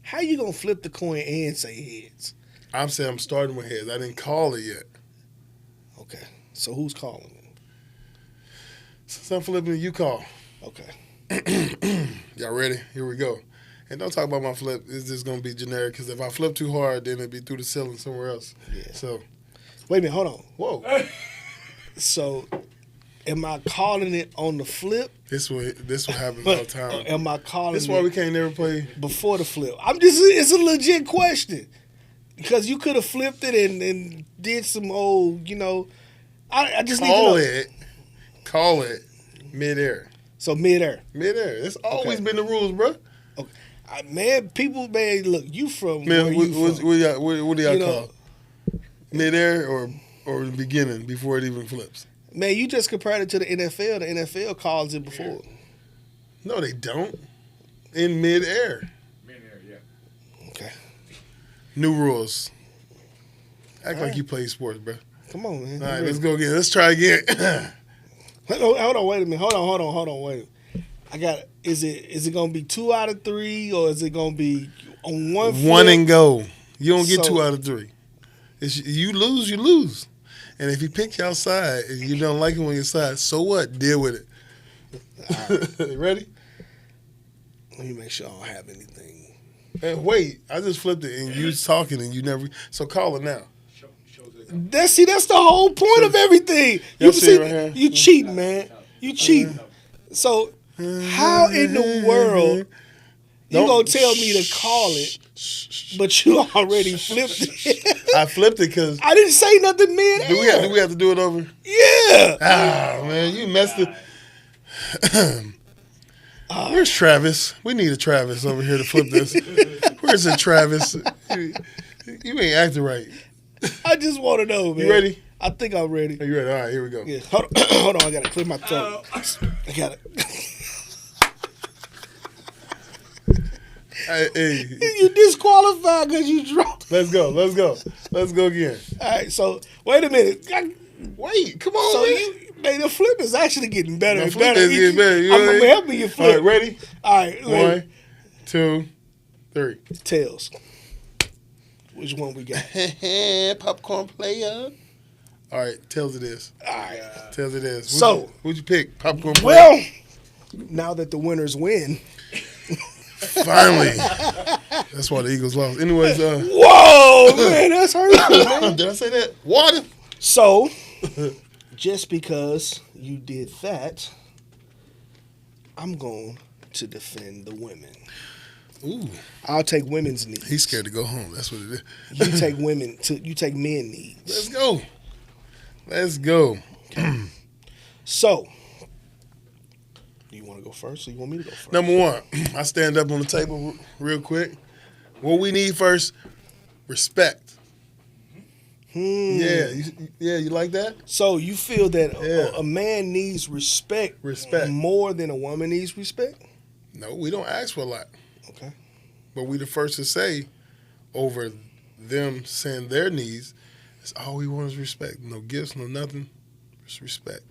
How you going to flip the coin and say heads? I'm saying I'm starting with heads. I didn't call it yet. Okay. So who's calling it? Since I'm flipping, you call. Okay. Y'all ready? Here we go. And don't talk about my flip. It's just going to be generic because if I flip too hard, then it'll be through the ceiling somewhere else. Yeah. So. Wait a minute. Hold on. Whoa. So, am I calling it on the flip? This what happens all the time. Am I calling it? That's why we can't never play. Before the flip. It's a legit question. Because you could have flipped it and did some old, I just need to know. Call it midair. So midair. Midair. It's always been the rules, bro. Okay. Man, look, you from man, what do y'all call? Midair or the beginning before it even flips? Man, you just compared it to the NFL. The NFL calls it before. No, they don't. In midair. Okay. New rules. Act like you play sports, bro. Come on, man. All right, let's go again. Let's try again. Hold on, wait a minute. Hold on, wait a minute. I got it. Is it gonna be 2 out of 3 or is it gonna be on one flip? One and go. You don't get 2 out of 3. You lose, you lose. And if he picks your side and you don't like him on your side, so what? Deal with it. All right. Ready? Let me make sure I don't have anything. And wait, I just flipped it and you was talking and you never. So call it now. That's the whole point of everything. You see, right here? You cheating, man. You cheating. So how in the world you gonna tell me to call it, but you already flipped it? I flipped it because I didn't say nothing mid-air. Do we have to do it over? Yeah. Ah, man, you messed it. Where's Travis? We need a Travis over here to flip this. Where's the Travis? You ain't acting right. I just want to know, man. You ready? I think I'm ready. Are you ready? All right, here we go. Yeah. Hold on. I got to clear my throat. I got it. Hey. You disqualified because you dropped. Let's go again. All right, so wait a minute. Wait, come on, Man, the flip is actually getting better The and flip better. is getting better. You know what I I'm mean? helping you flip. All right, ready? All right, 1, 2, 3. Tails. Which one we got? Popcorn player. All right, tails it is. All right. Tails it is. Who'd you pick? Popcorn player. Well, now that the winners win. Finally. That's why the Eagles lost. Anyways, whoa, man, that's hurtful, man. did I say that? Water. So, just because you did that, I'm going to defend the women. Ooh. I'll take women's needs. He's scared to go home. That's what it is. You take men needs. Let's go. Let's go. Okay. So, do you want to go first or you want me to go first? Number 1, I stand up on the table real quick. What we need first, respect. Yeah, you like that? So you feel that a man needs respect more than a woman needs respect? No, we don't ask for a lot. Okay. But we the first to say over them saying their needs, it's all we want is respect. No gifts, no nothing. Just respect.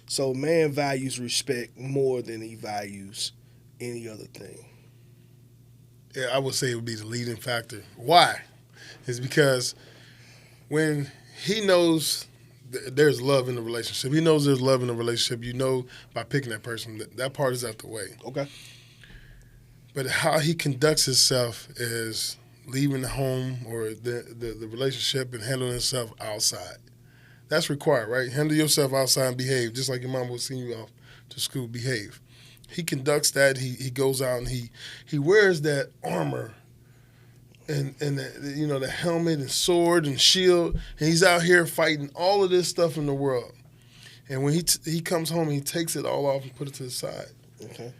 So man values respect more than he values any other thing. Yeah, I would say it would be the leading factor. Why? It's because when he knows there's love in the relationship, he knows there's love in the relationship, you know by picking that person, that part is out the way. Okay. But how he conducts himself is leaving the home or the relationship and handling himself outside. That's required, right? Handle yourself outside and behave, just like your mom would send you off to school, behave. He conducts that. He goes out and he wears that armor and the helmet and sword and shield, and he's out here fighting all of this stuff in the world. And when he comes home, he takes it all off and put it to the side. Okay.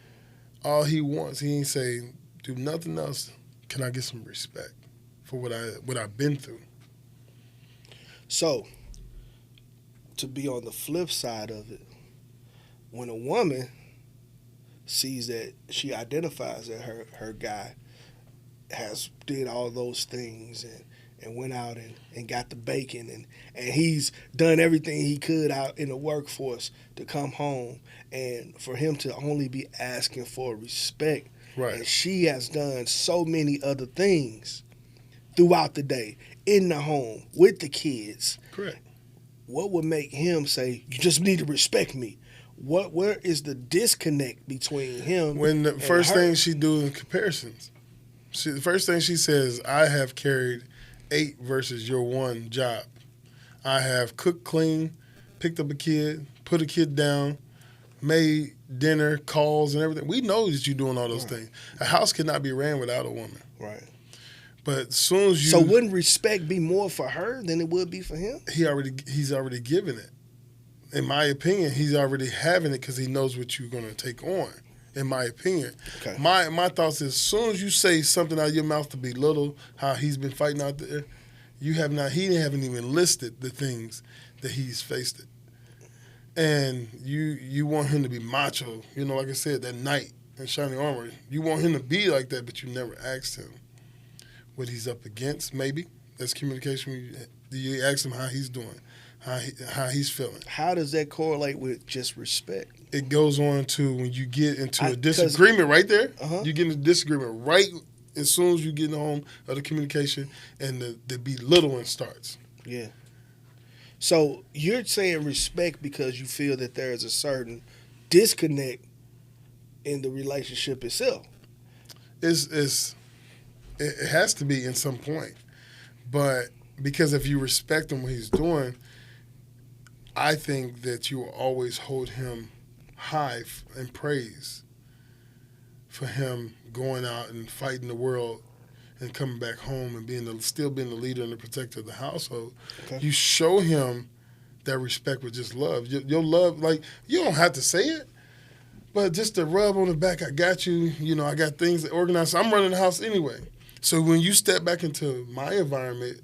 All he wants, he ain't say, do nothing else. Can I get some respect for what I've been through? So, to be on the flip side of it, when a woman sees that she identifies that her guy has did all those things and went out and got the bacon and he's done everything he could out in the workforce to come home, and for him to only be asking for respect, right? And she has done so many other things throughout the day in the home with the kids. Correct. What would make him say, you just need to respect me? Where is the disconnect between him when the and first her? thing she do in comparisons? The first thing she says, I have carried 8 versus your 1 job. I have cooked, cleaned, picked up a kid, put a kid down, made dinner, calls, and everything. We know that you're doing all those things. A house cannot be ran without a woman. Right. But as soon as you... So wouldn't respect be more for her than it would be for him? He's already given it. In my opinion, he's already having it because he knows what you're going to take on, in my opinion. Okay. My thoughts is as soon as you say something out of your mouth to belittle how he's been fighting out there, he haven't even listed the things that he's faced it. And you want him to be macho, like I said, that knight in shining armor. You want him to be like that, but you never asked him what he's up against, maybe. That's communication. You ask him how he's doing. How he's feeling. How does that correlate with just respect? It goes on to when you get into a disagreement right there. You get into disagreement right as soon as you get in the home of the communication and the belittling starts. Yeah. So you're saying respect because you feel that there is a certain disconnect in the relationship itself. It has to be in some point. But because if you respect him, what he's doing, I think that you will always hold him high in praise for him going out and fighting the world and coming back home and still being the leader and the protector of the household. Okay. You show him that respect with just love. Your love, like, you don't have to say it, but just the rub on the back, I got you, I got things that organize. So I'm running the house anyway. So when you step back into my environment,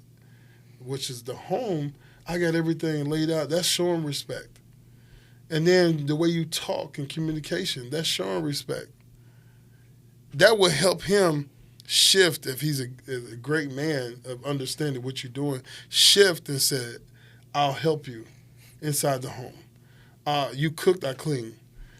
which is the home, I got everything laid out. That's showing respect. And then the way you talk and communication, that's showing respect. That will help him shift if he's a great man of understanding what you're doing. Shift and say, I'll help you. inside the home. You cooked, I cleaned.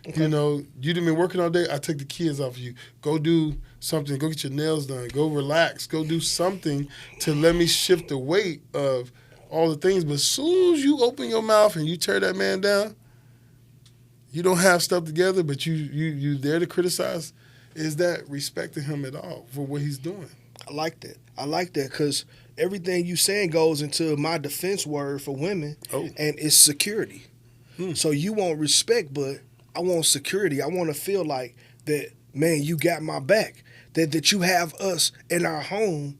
Okay. You know, you done been working all day, I take the kids off of you. Go do something. Go get your nails done. Go relax. Go do something to let me shift the weight of all the things. But as soon as you open your mouth and you tear that man down, you don't have stuff together, but you there to criticize. Is that respecting him at all for what he's doing? I like that. I like that because everything you saying goes into my defense word for women, and it's security. So you want respect, but I want security. I want to feel like that, man, you got my back. That you have us in our home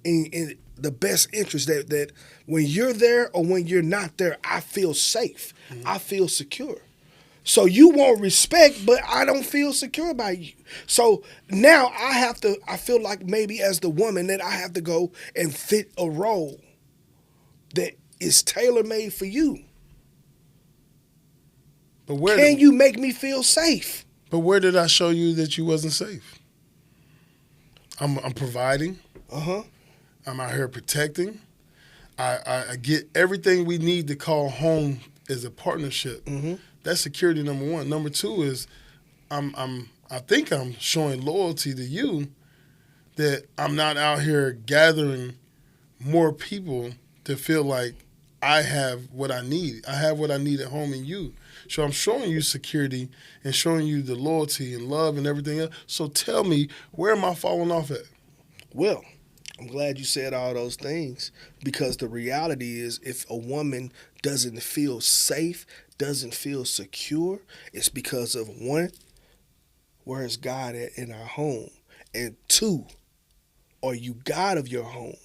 in the best interest. That when you're there or when you're not there, I feel safe. I feel secure. So you want respect, but I don't feel secure about you. So now I feel like maybe as the woman that I have to go and fit a role that is tailor-made for you. But where Can you make me feel safe? But where did I show you that you wasn't safe? I'm providing. I'm out here protecting. I get everything we need to call home as a partnership. That's security, number one. Number two is I think I'm showing loyalty to you, that I'm not out here gathering more people to feel like I have what I need. I have what I need at home in you. So I'm showing you security and showing you the loyalty and love and everything else. So tell me, where am I falling off at? Well, I'm glad you said all those things, because the reality is if a woman doesn't feel safe, doesn't feel secure, it's because of, one, where is God at in our home? And two, are you God of your home?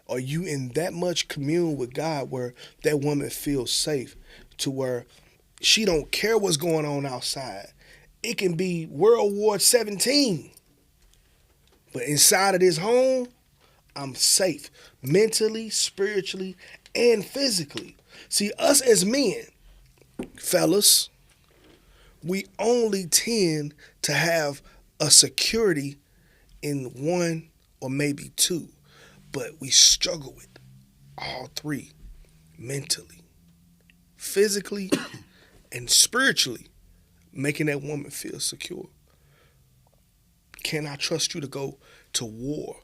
Are you in that much commune with God where that woman feels safe to where she don't care what's going on outside? It can be World War 17. But inside of this home, I'm safe mentally, spiritually, and physically. See, us as men, fellas, we only tend to have a security in one or maybe two, but we struggle with all three: mentally, physically, and spiritually, making that woman feel secure. Can I trust you to go to war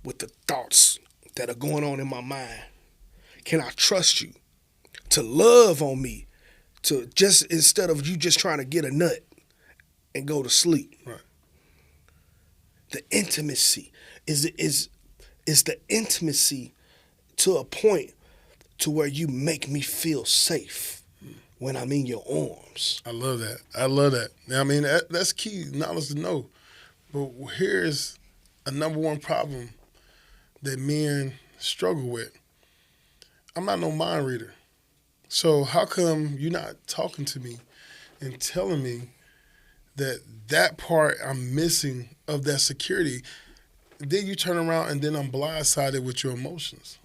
with the thoughts that are going on in my mind? Can I trust you to love on me, to just, instead of you just trying to get a nut and go to sleep? Right. The intimacy is the intimacy to a point to where you make me feel safe when I'm in your arms. I love that. I love that. I mean, that's key knowledge to know. But here's a number one problem that men struggle with. I'm not no mind reader. So how come you're not talking to me and telling me that part I'm missing of that security? Then you turn around and then I'm blindsided with your emotions.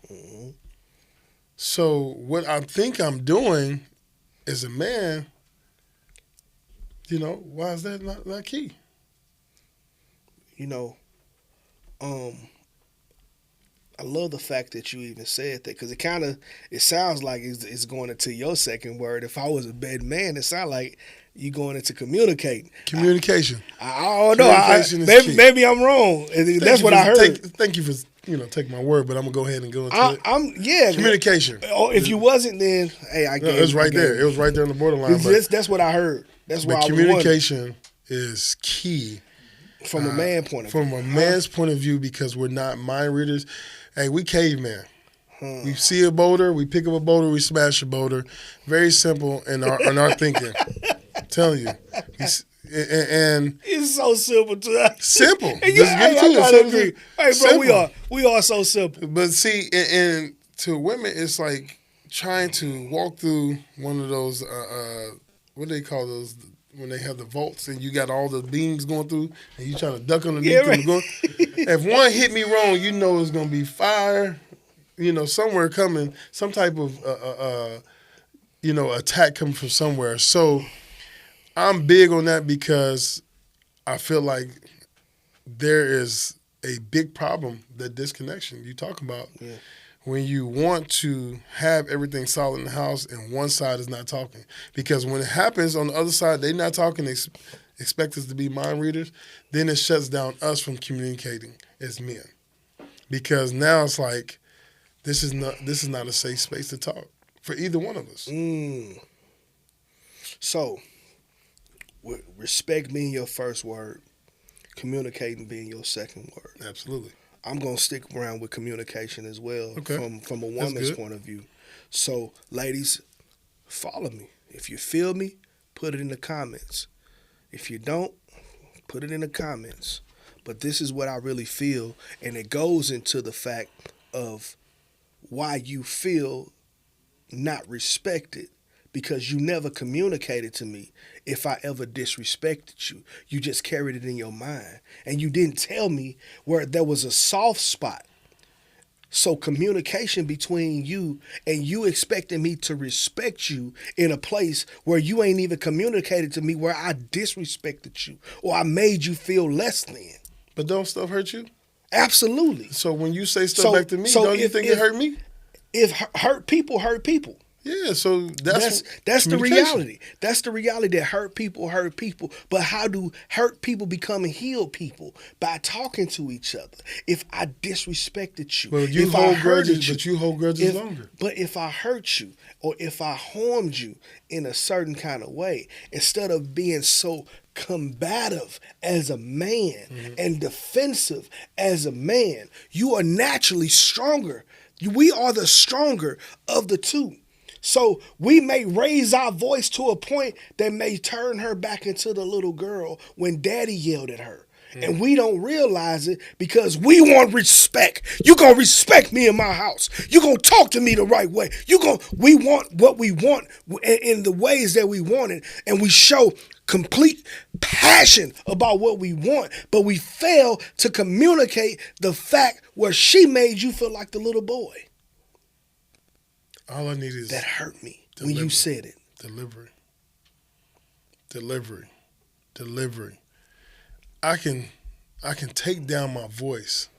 So what I think I'm doing as a man, why is that not key? I love the fact that you even said that, because it sounds like it's going into your second word. If I was a bad man, it sounds like you going into communicating. Communication. I don't know. Maybe I'm wrong. That's what I heard. Thank you for taking my word, but I'm gonna go ahead and go into it. Communication. If you wasn't, then hey, I get it. It was right there. It was right there on the borderline. That's what I heard. That's why communication is key. From a man's point of view. From a man's point of view, because we're not mind readers. Hey, we caveman. We see a boulder, we pick up a boulder, we smash a boulder. Very simple in our thinking. I'm telling you. And it's so simple to us. Simple. I gotta agree. Hey, bro, we are so simple. But see, and to women, it's like trying to walk through one of those, what do they call those, when they have the vaults and you got all the beams going through and you trying to duck underneath them. If one hit me wrong, it's going to be fire, somewhere coming, some type of, attack coming from somewhere. So I'm big on that because I feel like there is a big problem, that disconnection you talk about, when you want to have everything solid in the house and one side is not talking. Because when it happens on the other side, they not talking, they expect us to be mind readers, then it shuts down us from communicating as men. Because now it's like, this is not a safe space to talk for either one of us. So, respect being your first word, communicating being your second word. Absolutely. I'm going to stick around with communication as well from a woman's point of view. So, ladies, follow me. If you feel me, put it in the comments. If you don't, put it in the comments. But this is what I really feel, and it goes into the fact of why you feel not respected, because you never communicated to me if I ever disrespected you. You just carried it in your mind, and you didn't tell me where there was a soft spot. So communication between you and you expecting me to respect you in a place where you ain't even communicated to me, where I disrespected you or I made you feel less than. But don't stuff hurt you? Absolutely. So when you say stuff back to me, don't you think it hurt me? If hurt people hurt people. Yeah, so that's the reality. That's the reality, that hurt people. But how do hurt people become healed people? By talking to each other. If I disrespected you, well, you hold grudges longer. But if I hurt you, or if I harmed you in a certain kind of way, instead of being so combative as a man and defensive as a man, you are naturally stronger. We are the stronger of the two. So we may raise our voice to a point that may turn her back into the little girl when daddy yelled at her. And we don't realize it because we want respect. You're going to respect me in my house. You're going to talk to me the right way. We want what we want in the ways that we want it. And we show complete passion about what we want. But we fail to communicate the fact where she made you feel like the little boy. All I need is that hurt me when you said it. Delivery. I can take down my voice.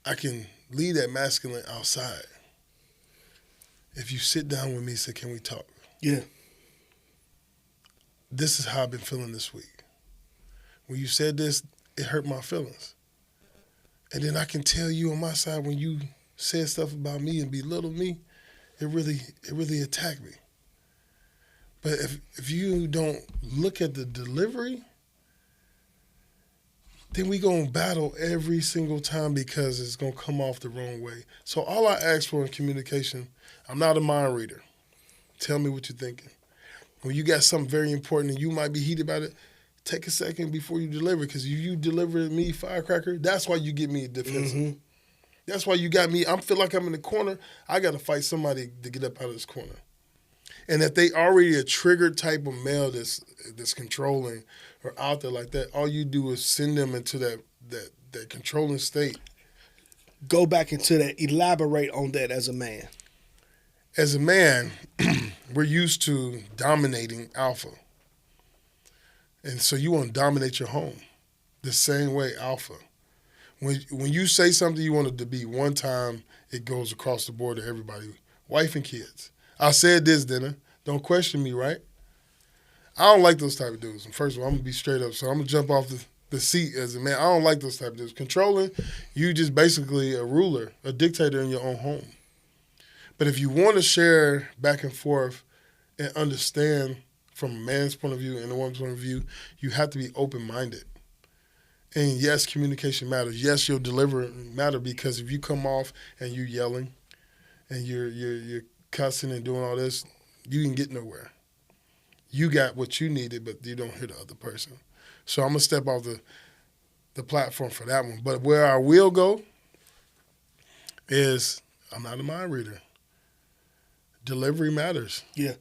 I can leave that masculine outside. If you sit down with me and say, can we talk? Yeah. This is how I've been feeling this week. When you said this, it hurt my feelings. And then I can tell you on my side, when you said stuff about me and belittled me, it really attacked me. But if you don't look at the delivery, then we gonna battle every single time because it's gonna come off the wrong way. So all I ask for in communication, I'm not a mind reader. Tell me what you're thinking. When you got something very important and you might be heated about it, take a second before you deliver, because if you deliver me firecracker, that's why you get me defensive. That's why you got me. I feel like I'm in the corner. I got to fight somebody to get up out of this corner. And if they already a triggered type of male that's controlling or out there like that, all you do is send them into that controlling state. Go back into that. Elaborate on that as a man. As a man, we're used to dominating alpha. And so you want to dominate your home the same way alpha. When you say something you want it to be one time, it goes across the board to everybody, wife and kids. I said this, dinner. Don't question me, right? I don't like those type of dudes. And first of all, I'm going to be straight up. So I'm going to jump off the seat as a man. I don't like those type of dudes. Controlling, you just basically a ruler, a dictator in your own home. But if you want to share back and forth and understand from a man's point of view and a woman's point of view, you have to be open-minded. And yes, communication matters. Yes, your delivery matter, because if you come off and you're yelling and you're cussing and doing all this, you can get nowhere. You got what you needed, but you don't hear the other person. So I'm going to step off the platform for that one. But where I will go is I'm not a mind reader. Delivery matters. Yeah.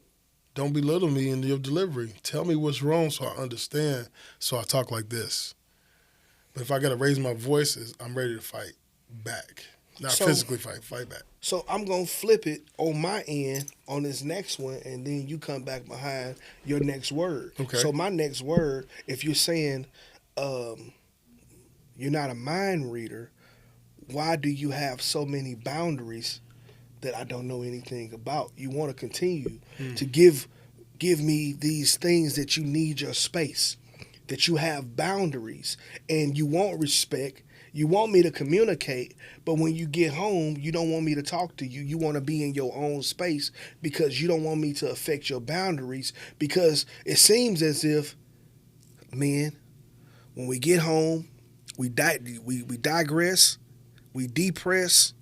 Don't belittle me in your delivery. Tell me what's wrong so I understand, so I talk like this. But if I got to raise my voice, I'm ready to fight back. Not physically fight back. So I'm going to flip it on my end on this next one, and then you come back behind your next word. Okay. So my next word, if you're saying you're not a mind reader, why do you have so many boundaries that I don't know anything about? You want to continue to give me these things that you need your space, that you have boundaries, and you want respect. You want me to communicate, but when you get home, you don't want me to talk to you. You want to be in your own space because you don't want me to affect your boundaries, because it seems as if, men, when we get home, we digress, we depress,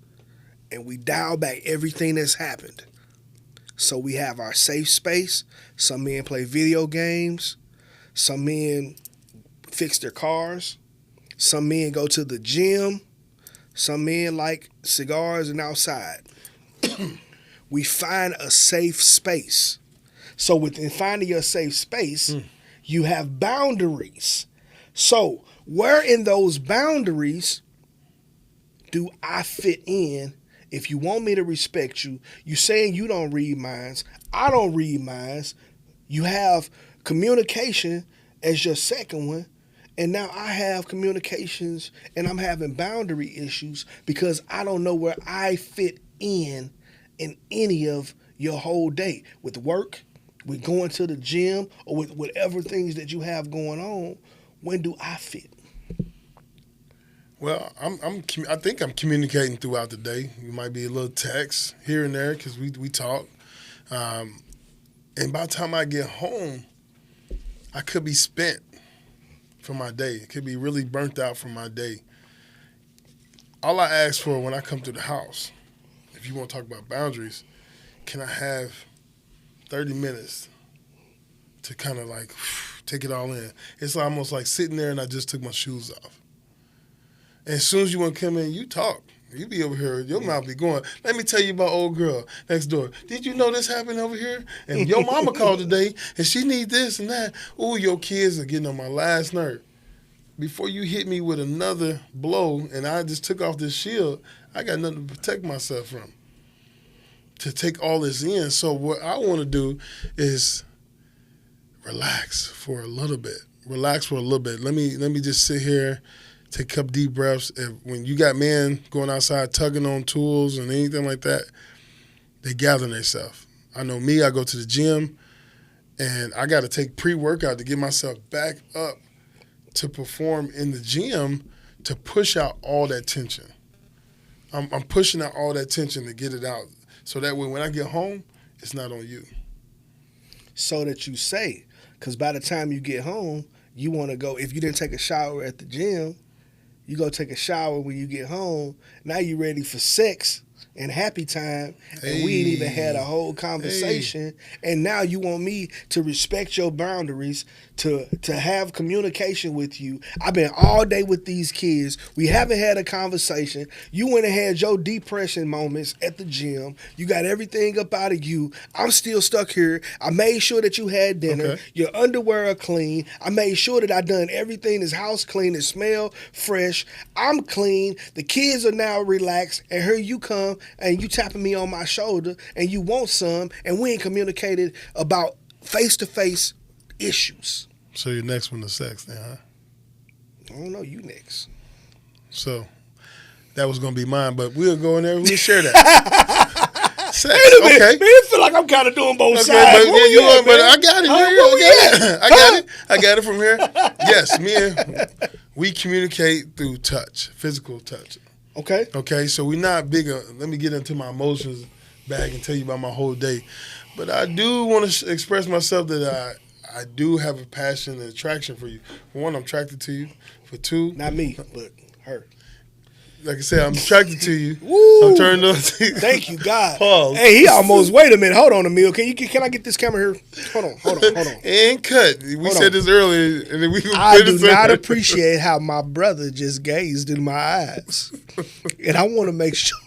and we dial back everything that's happened. So we have our safe space. Some men play video games. Some men fix their cars. Some men go to the gym. Some men like cigars and outside. We find a safe space. So within finding your safe space, you have boundaries. So where in those boundaries do I fit in? If you want me to respect you, you saying you don't read minds, I don't read minds. You have communication as your second one. And now I have communications and I'm having boundary issues because I don't know where I fit in any of your whole day. With work, with going to the gym, or with whatever things that you have going on, when do I fit? Well, I think I'm communicating throughout the day. You might be a little text here and there because we talk. And by the time I get home, I could be spent from my day. It could be really burnt out from my day. All I ask for when I come to the house, if you want to talk about boundaries, can I have 30 minutes to kind of like take it all in? It's almost like sitting there and I just took my shoes off. And as soon as you want to come in, you talk. You be over here, your mouth be going, let me tell you about old girl next door. Did you know this happened over here? And your mama called today, and she need this and that. Ooh, your kids are getting on my last nerve. Before you hit me with another blow, and I just took off this shield, I got nothing to protect myself from, to take all this in. So what I want to do is relax for a little bit. Relax for a little bit. Let me just sit here, take a couple deep breaths. When you got men going outside tugging on tools and anything like that, they gather themselves. I know me, I go to the gym, and I got to take pre-workout to get myself back up to perform in the gym to push out all that tension. I'm pushing out all that tension to get it out so that way when I get home, it's not on you. So that you say, because by the time you get home, you want to go, if you didn't take a shower at the gym, you go take a shower when you get home. Now you ready for sex and happy time, and we ain't even had a whole conversation. And now you want me to respect your boundaries, to have communication with you. I've been all day with these kids. We haven't had a conversation. You went and had your depression moments at the gym. You got everything up out of you. I'm still stuck here. I made sure that you had dinner. Okay. Your underwear are clean. I made sure that I done everything is house clean. It smell fresh. I'm clean. The kids are now relaxed. And here you come and you tapping me on my shoulder and you want some, and we ain't communicated about face-to-face issues. So your next one is sex then, huh? I don't know, you next. So that was going to be mine, but we'll go in there and we'll share that. Sex, okay. Man, I feel like I'm kind of doing both sides. But I got it. I got it from here. Yes, we communicate through touch, physical touch. Okay. Okay, so we're not big on, let me get into my emotions bag and tell you about my whole day. But I do want to express myself that I do have a passion and attraction for you. For one, I'm attracted to you. For two, not me, but her. Like I said, I'm attracted to you. Woo! I'm turned on to you. Thank you, God. Pause. Hey, he almost. Wait a minute. Hold on, Emil. Can I get this camera here? Hold on. And cut. We said this earlier, and then we. I do not appreciate how my brother just gazed in my eyes, and I want to make sure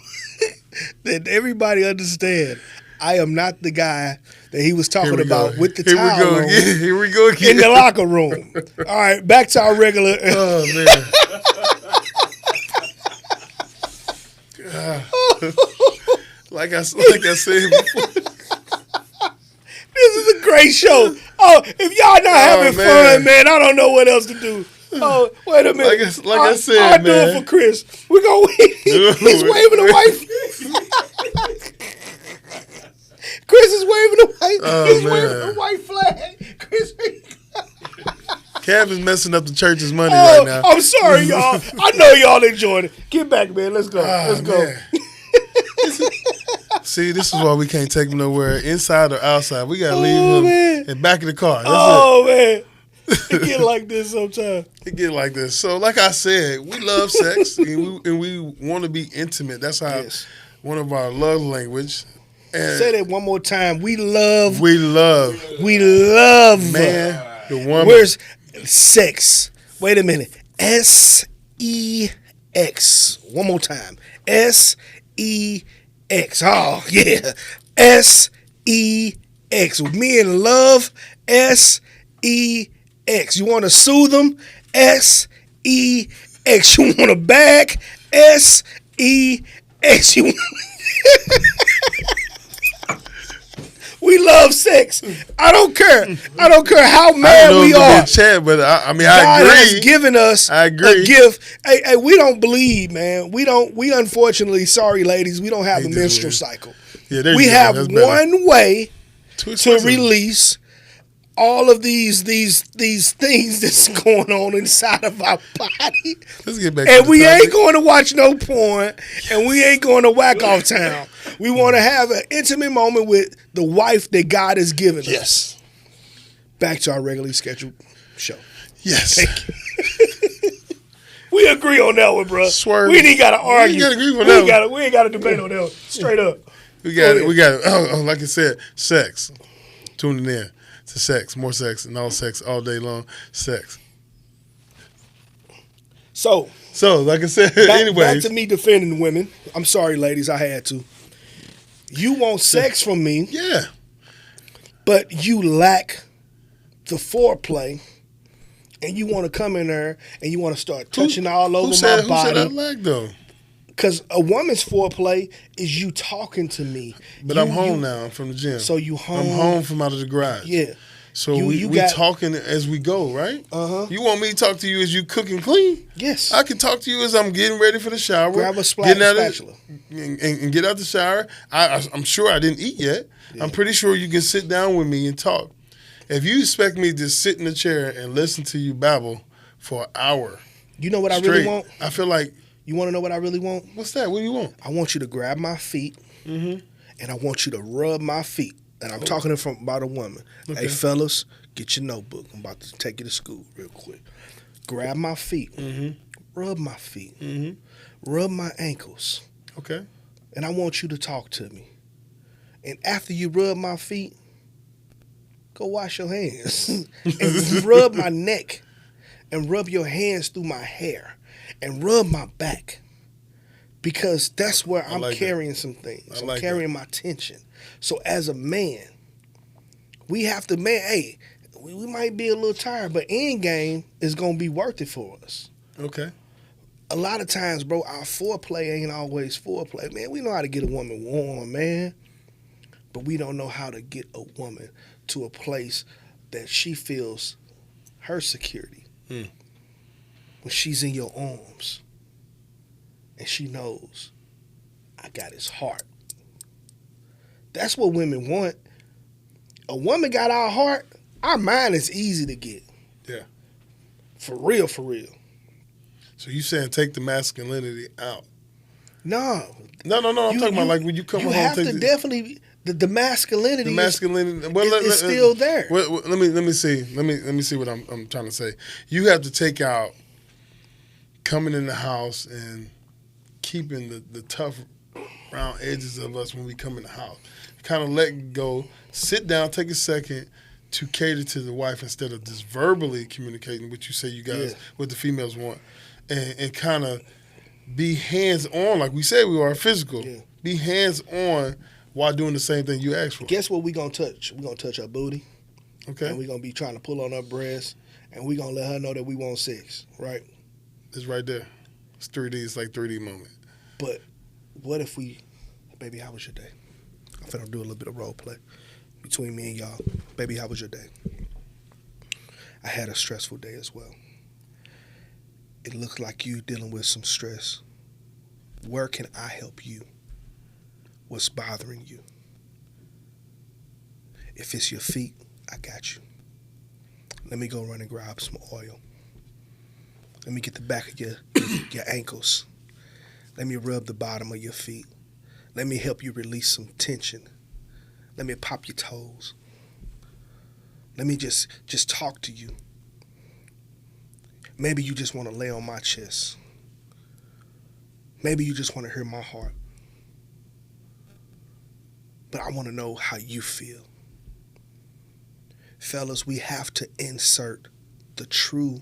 that everybody understand. I am not the guy that he was talking about with the towel on. Here we go again. In the locker room. All right, back to our regular. Oh man. Like I said before. This is a great show. Oh, if y'all not having fun, man, I don't know what else to do. Oh, wait a minute. Like I said, I'll do man. it for Chris. We're going to He's waving the white Chris is waving the white. He's waving the white flag. Chris. Kev is messing up the church's money right now. I'm sorry, y'all. I know y'all enjoyed it. Get back, man. Let's go. Let's go. See, this is why we can't take him nowhere, inside or outside. We gotta leave him in back of the car. That's man. It get like this sometimes. It get like this. So, like I said, we love sex and we want to be intimate. That's how one of our love language. And say that one more time. We love. Man, the woman. Where's sex? Wait a minute. SEX. One more time. SEX. Oh, yeah. SEX. Men love SEX. You want to soothe them? SEX. You want a bag? SEX. We love sex. I don't care. I don't care how mad we are. Chat, but I agree. God has given us a gift. Hey, we don't bleed, man. We unfortunately, sorry ladies, we don't have a menstrual cycle. Yeah, we have one way to release all of these things that's going on inside of our body. Let's get back. And we ain't going to watch no porn, and we ain't going to whack off town. We want to have an intimate moment with the wife that God has given us. Yes. Back to our regularly scheduled show. Yes. Thank you. We agree on that one, bro. Swerve. We ain't got to argue. We ain't got to debate on that one. Straight up. We got it. Oh, like I said, sex. Tuning in to sex, more sex, and all sex all day long. Sex. So like I said, anyway. Back to me defending women. I'm sorry, ladies, I had to. You want sex from me. Yeah. But you lack the foreplay. And you want to come in there and you want to start touching all over my body. Who said I lack, though? Because a woman's foreplay is you talking to me. But I'm home now from the gym. So you home. I'm home from out of the garage. Yeah. So we talking as we go, right? Uh-huh. You want me to talk to you as you cook and clean? Yes. I can talk to you as I'm getting ready for the shower. Grab a spatula. And get out the shower. I'm sure I didn't eat yet. Yeah. I'm pretty sure you can sit down with me and talk. If you expect me to sit in the chair and listen to you babble for an hour, you know what I really want? I feel like. You want to know what I really want? What's that? What do you want? I want you to grab my feet, and I want you to rub my feet. And I'm talking about a woman. Okay. Hey, fellas, get your notebook. I'm about to take you to school real quick. Grab my feet. Rub my feet. Rub my ankles. Okay. And I want you to talk to me. And after you rub my feet, go wash your hands. And rub my neck. And rub your hands through my hair. And rub my back. Because that's where I'm carrying some things. I'm carrying my tension. So as a man, we have to, hey, we might be a little tired, but end game is going to be worth it for us. Okay. A lot of times, bro, our foreplay ain't always foreplay. Man, we know how to get a woman warm, man. But we don't know how to get a woman to a place that she feels her security. When she's in your arms and she knows I got his heart. That's what women want. A woman got our heart, our mind is easy to get. Yeah. For real, for real. So you saying take the masculinity out? No. I'm talking about like when you come home. You have to definitely the masculinity. The masculinity is still there. Let me see. Let me see what I'm trying to say. You have to take out coming in the house and keeping the tough round edges of us when we come in the house. Kind of let go, sit down, take a second to cater to the wife instead of just verbally communicating what you say you guys, what the females want, and kind of be hands-on, like we said we are physical. Yeah. Be hands-on while doing the same thing you asked for. Guess what we going to touch? We're going to touch her booty. Okay. And we're going to be trying to pull on her breast, and we're going to let her know that we want sex, right? It's right there. It's 3D. It's like 3D moment. But what if we, baby, how was your day? I'm finna do a little bit of role play between me and y'all. Baby, how was your day? I had a stressful day as well. it looks like you dealing with some stress. Where can I help you? What's bothering you? If it's your feet, I got you. Let me go run and grab some oil. Let me get the back of your ankles. Let me rub the bottom of your feet. Let me help you release some tension. Let me pop your toes. Let me just talk to you. Maybe you just want to lay on my chest. Maybe you just want to hear my heart. But I want to know how you feel. Fellas, we have to insert the true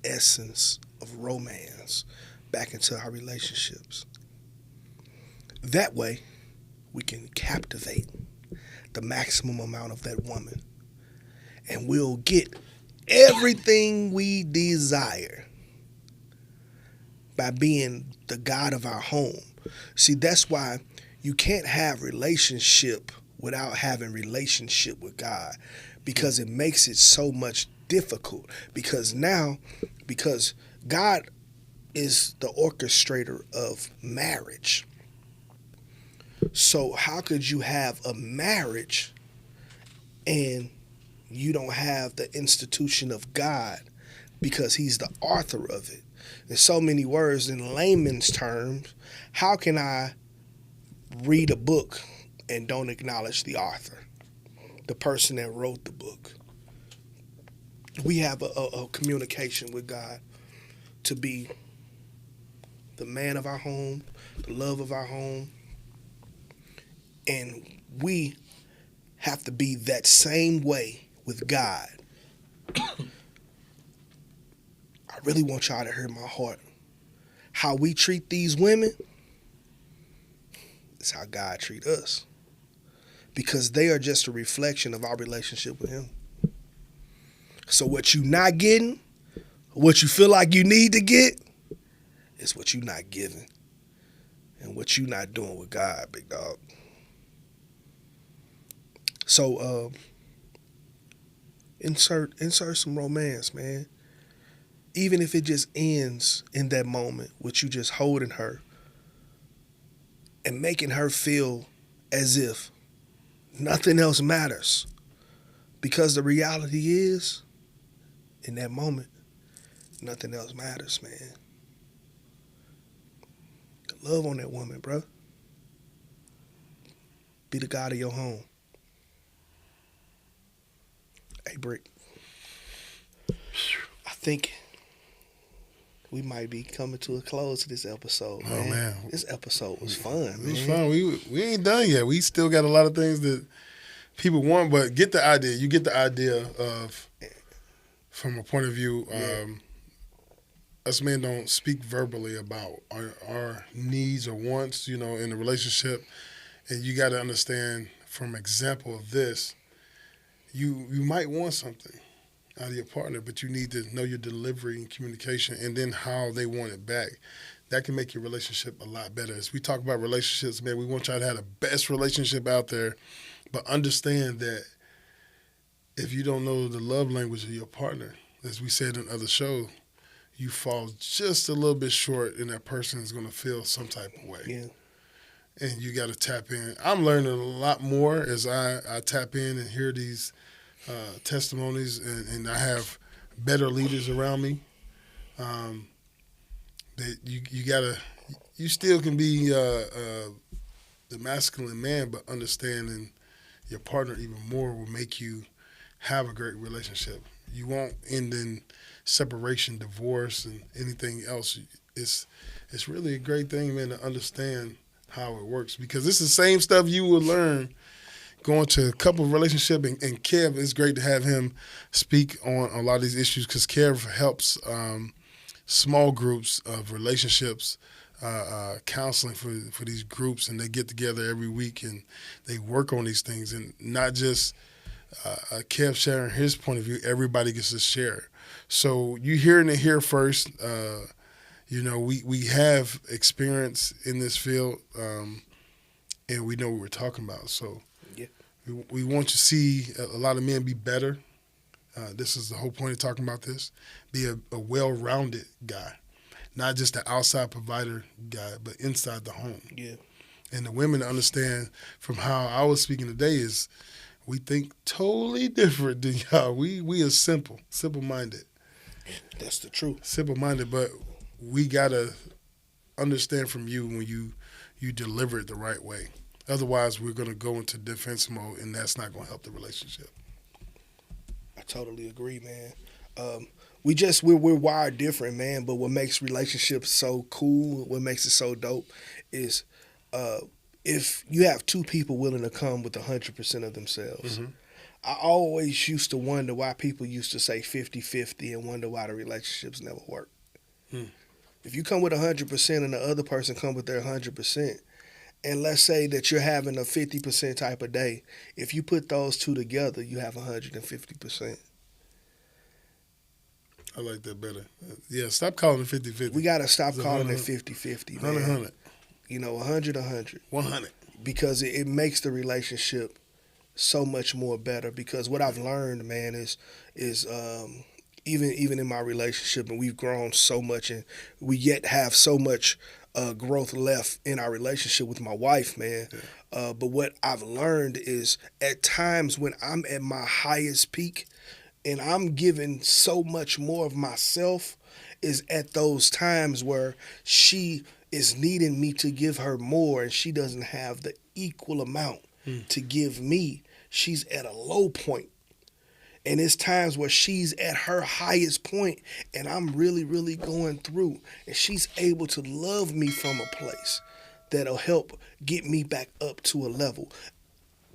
essence of romance back into our relationships. That way, we can captivate the maximum amount of that woman, and we'll get everything we desire by being the God of our home. See, that's why you can't have relationship without having relationship with God, because it makes it so much difficult. Because God is the orchestrator of marriage. So how could you have a marriage and you don't have the institution of God, because he's the author of it? In so many words, in layman's terms, how can I read a book and don't acknowledge the author, the person that wrote the book? We have a communication with God to be the man of our home, the love of our home, and we have to be that same way with God. I really want y'all to hear my heart. How we treat these women is how God treat us, because they are just a reflection of our relationship with him. So what you not getting, what you feel like you need to get, is what you not giving and what you not doing with God, big dog. So insert some romance, man. Even if it just ends in that moment with you just holding her and making her feel as if nothing else matters. Because the reality is, in that moment, nothing else matters, man. Love on that woman, bro. Be the God of your home. Hey, Brick. I think we might be coming to a close to this episode, man. Oh, man. This episode was fun, man. It was fun. We ain't done yet. We still got a lot of things that people want, but get the idea. You get the idea of, from a point of view, us men don't speak verbally about our needs or wants, in a relationship. And you got to understand, from example of this, you might want something out of your partner, but you need to know your delivery and communication, and then how they want it back. That can make your relationship a lot better. As we talk about relationships, man, we want y'all to have the best relationship out there, but understand that if you don't know the love language of your partner, as we said in other shows, you fall just a little bit short, and that person is going to feel some type of way. Yeah. And you got to tap in. I'm learning a lot more as I tap in and hear these testimonies, and I have better leaders around me. That you still can be the masculine man, but understanding your partner even more will make you have a great relationship. You won't end in separation, divorce, and anything else. It's really a great thing, man, to understand how it works, because it's the same stuff you will learn going to a couple of relationship, and Kev, it's great to have him speak on a lot of these issues, because Kev helps small groups of relationships, counseling for these groups, and they get together every week and they work on these things, and not just Kev sharing his point of view, everybody gets to share. So you hearing it here first. We have experience in this field, and we know what we're talking about. So yeah. we want to see a lot of men be better. This is the whole point of talking about this. Be a well-rounded guy. not just the outside provider guy, but inside the home. Yeah. And the women understand from how I was speaking today is we think totally different than y'all. We are simple-minded. That's the truth. Simple-minded, but we got to understand from you when you deliver it the right way. Otherwise, we're going to go into defense mode, and that's not going to help the relationship. I totally agree, man. We're wired different, man. But what makes relationships so cool, what makes it so dope, is if you have two people willing to come with 100% of themselves. Mm-hmm. I always used to wonder why people used to say 50-50 and wonder why the relationships never work. If you come with 100% and the other person come with their 100%, and let's say that you're having a 50% type of day, if you put those two together, you have 150%. I like that better. Yeah, stop calling it 50-50. We got to stop It's calling 100, it 50-50, 100, man. 100. You know, 100. 100. Because it makes the relationship so much more better. Because what I've learned, man, is even in my relationship, and we've grown so much, and we yet have so much growth left in our relationship with my wife, man. Yeah. But what I've learned is at times when I'm at my highest peak and I'm giving so much more of myself is at those times where she is needing me to give her more and she doesn't have the equal amount to give me. She's at a low point. And it's times where she's at her highest point and I'm really, really going through. And she's able to love me from a place that'll help get me back up to a level.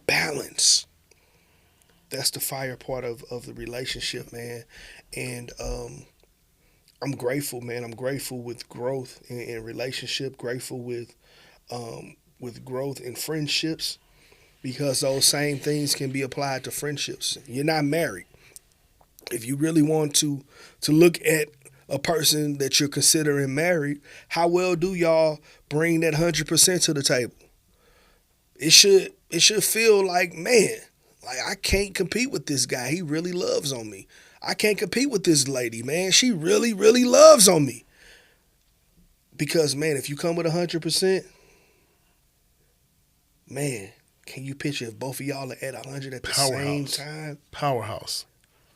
Balance. That's the fire part of the relationship, man. And I'm grateful, man. I'm grateful with growth in relationship, grateful with growth in friendships. Because those same things can be applied to friendships. You're not married. If you really want to look at a person that you're considering married, how well do y'all bring that 100% to the table? It should feel like, man, like I can't compete with this guy. He really loves on me. I can't compete with this lady, man. She really, really loves on me. Because, man, if you come with 100%, man, can you picture if both of y'all are at 100 at the same time? Powerhouse.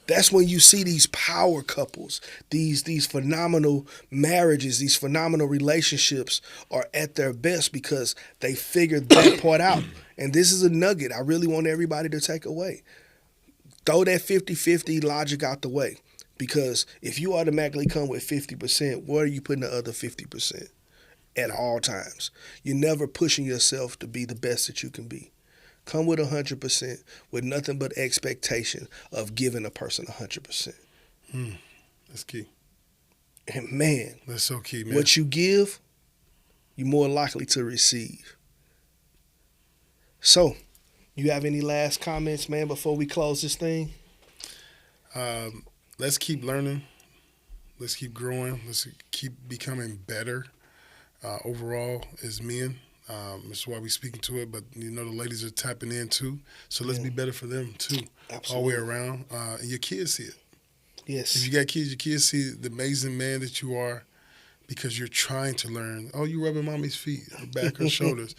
That's when you see these power couples, these phenomenal marriages, these phenomenal relationships are at their best because they figured that part out. And this is a nugget I really want everybody to take away. Throw that 50-50 logic out the way. Because if you automatically come with 50%, where are you putting the other 50%? At all times. You're never pushing yourself to be the best that you can be. Come with 100% with nothing but expectation of giving a person 100%. That's key. And man, that's so key, man. What you give, you're more likely to receive. So, you have any last comments, man, before we close this thing? Let's keep learning. Let's keep growing. Let's keep becoming better overall as men. That's why we're speaking to it, but you know the ladies are tapping in too. So let's be better for them too. Absolutely. All the way around. And your kids see it. Yes. If you got kids, your kids see the amazing man that you are because you're trying to learn. Oh, you rubbing mommy's feet, her back, her shoulders.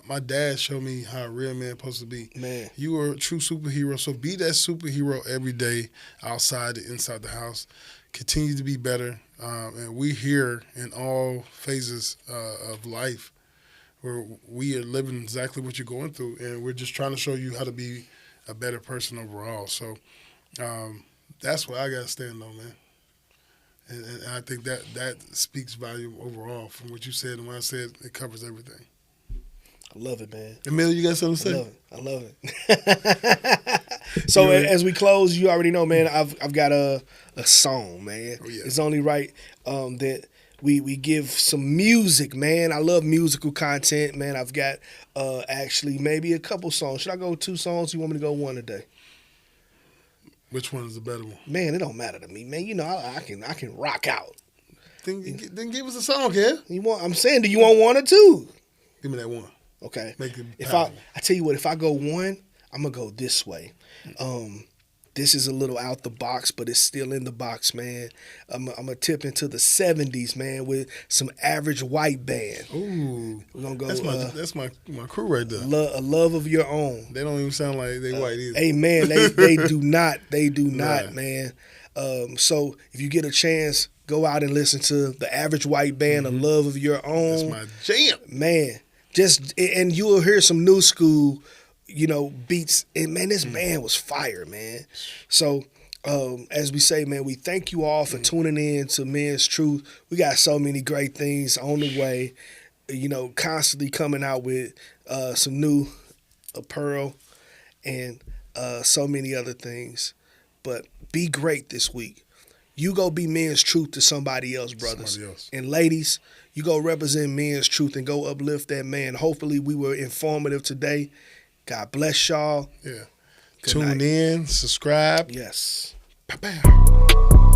My dad showed me how a real man supposed to be. Man. You are a true superhero. So be that superhero every day outside and inside the house. Continue to be better. And we here in all phases of life where we are living exactly what you're going through, and we're just trying to show you how to be a better person overall. So that's what I got to stand on, man. And I think that speaks volume overall from what you said and what I said. It covers everything. I love it, man. Emil, you got something to say? I love it. So as we close, you already know, man, I've got a song, man. Oh, yeah. It's only right that we give some music, man. I love musical content, man. I've got actually maybe a couple songs. Should I go 2 songs? You want me to go 1 today? Which one is the better one? Man, it don't matter to me, man. You know, I can rock out. Then give us a song, Kev. I'm saying, do you want 1 or 2? Give me that 1. Okay. Make it if I tell you what, if I go 1, I'm gonna go this way. This is a little out the box, but it's still in the box, man. I'm gonna tip into the 70s, man, with some Average White Band. Ooh, we're gonna go. That's my crew right there. A Love of Your Own. They don't even sound like they white either. Hey, man, they do not. They do not, Right. man. So if you get a chance, go out and listen to the Average White Band, A Love of Your Own. That's my jam, man. And you will hear some new school, beats. And man, this band was fire, man. So as we say, man, we thank you all for tuning in to Men's Truth. We got so many great things on the way. Constantly coming out with some new apparel and so many other things. But be great this week. You go be Men's Truth to somebody else, brothers. Somebody else. And ladies, you go represent Men's Truth and go uplift that man. Hopefully we were informative today. God bless y'all. Yeah. Good Tune night. in, subscribe. Yes. Pow, pow.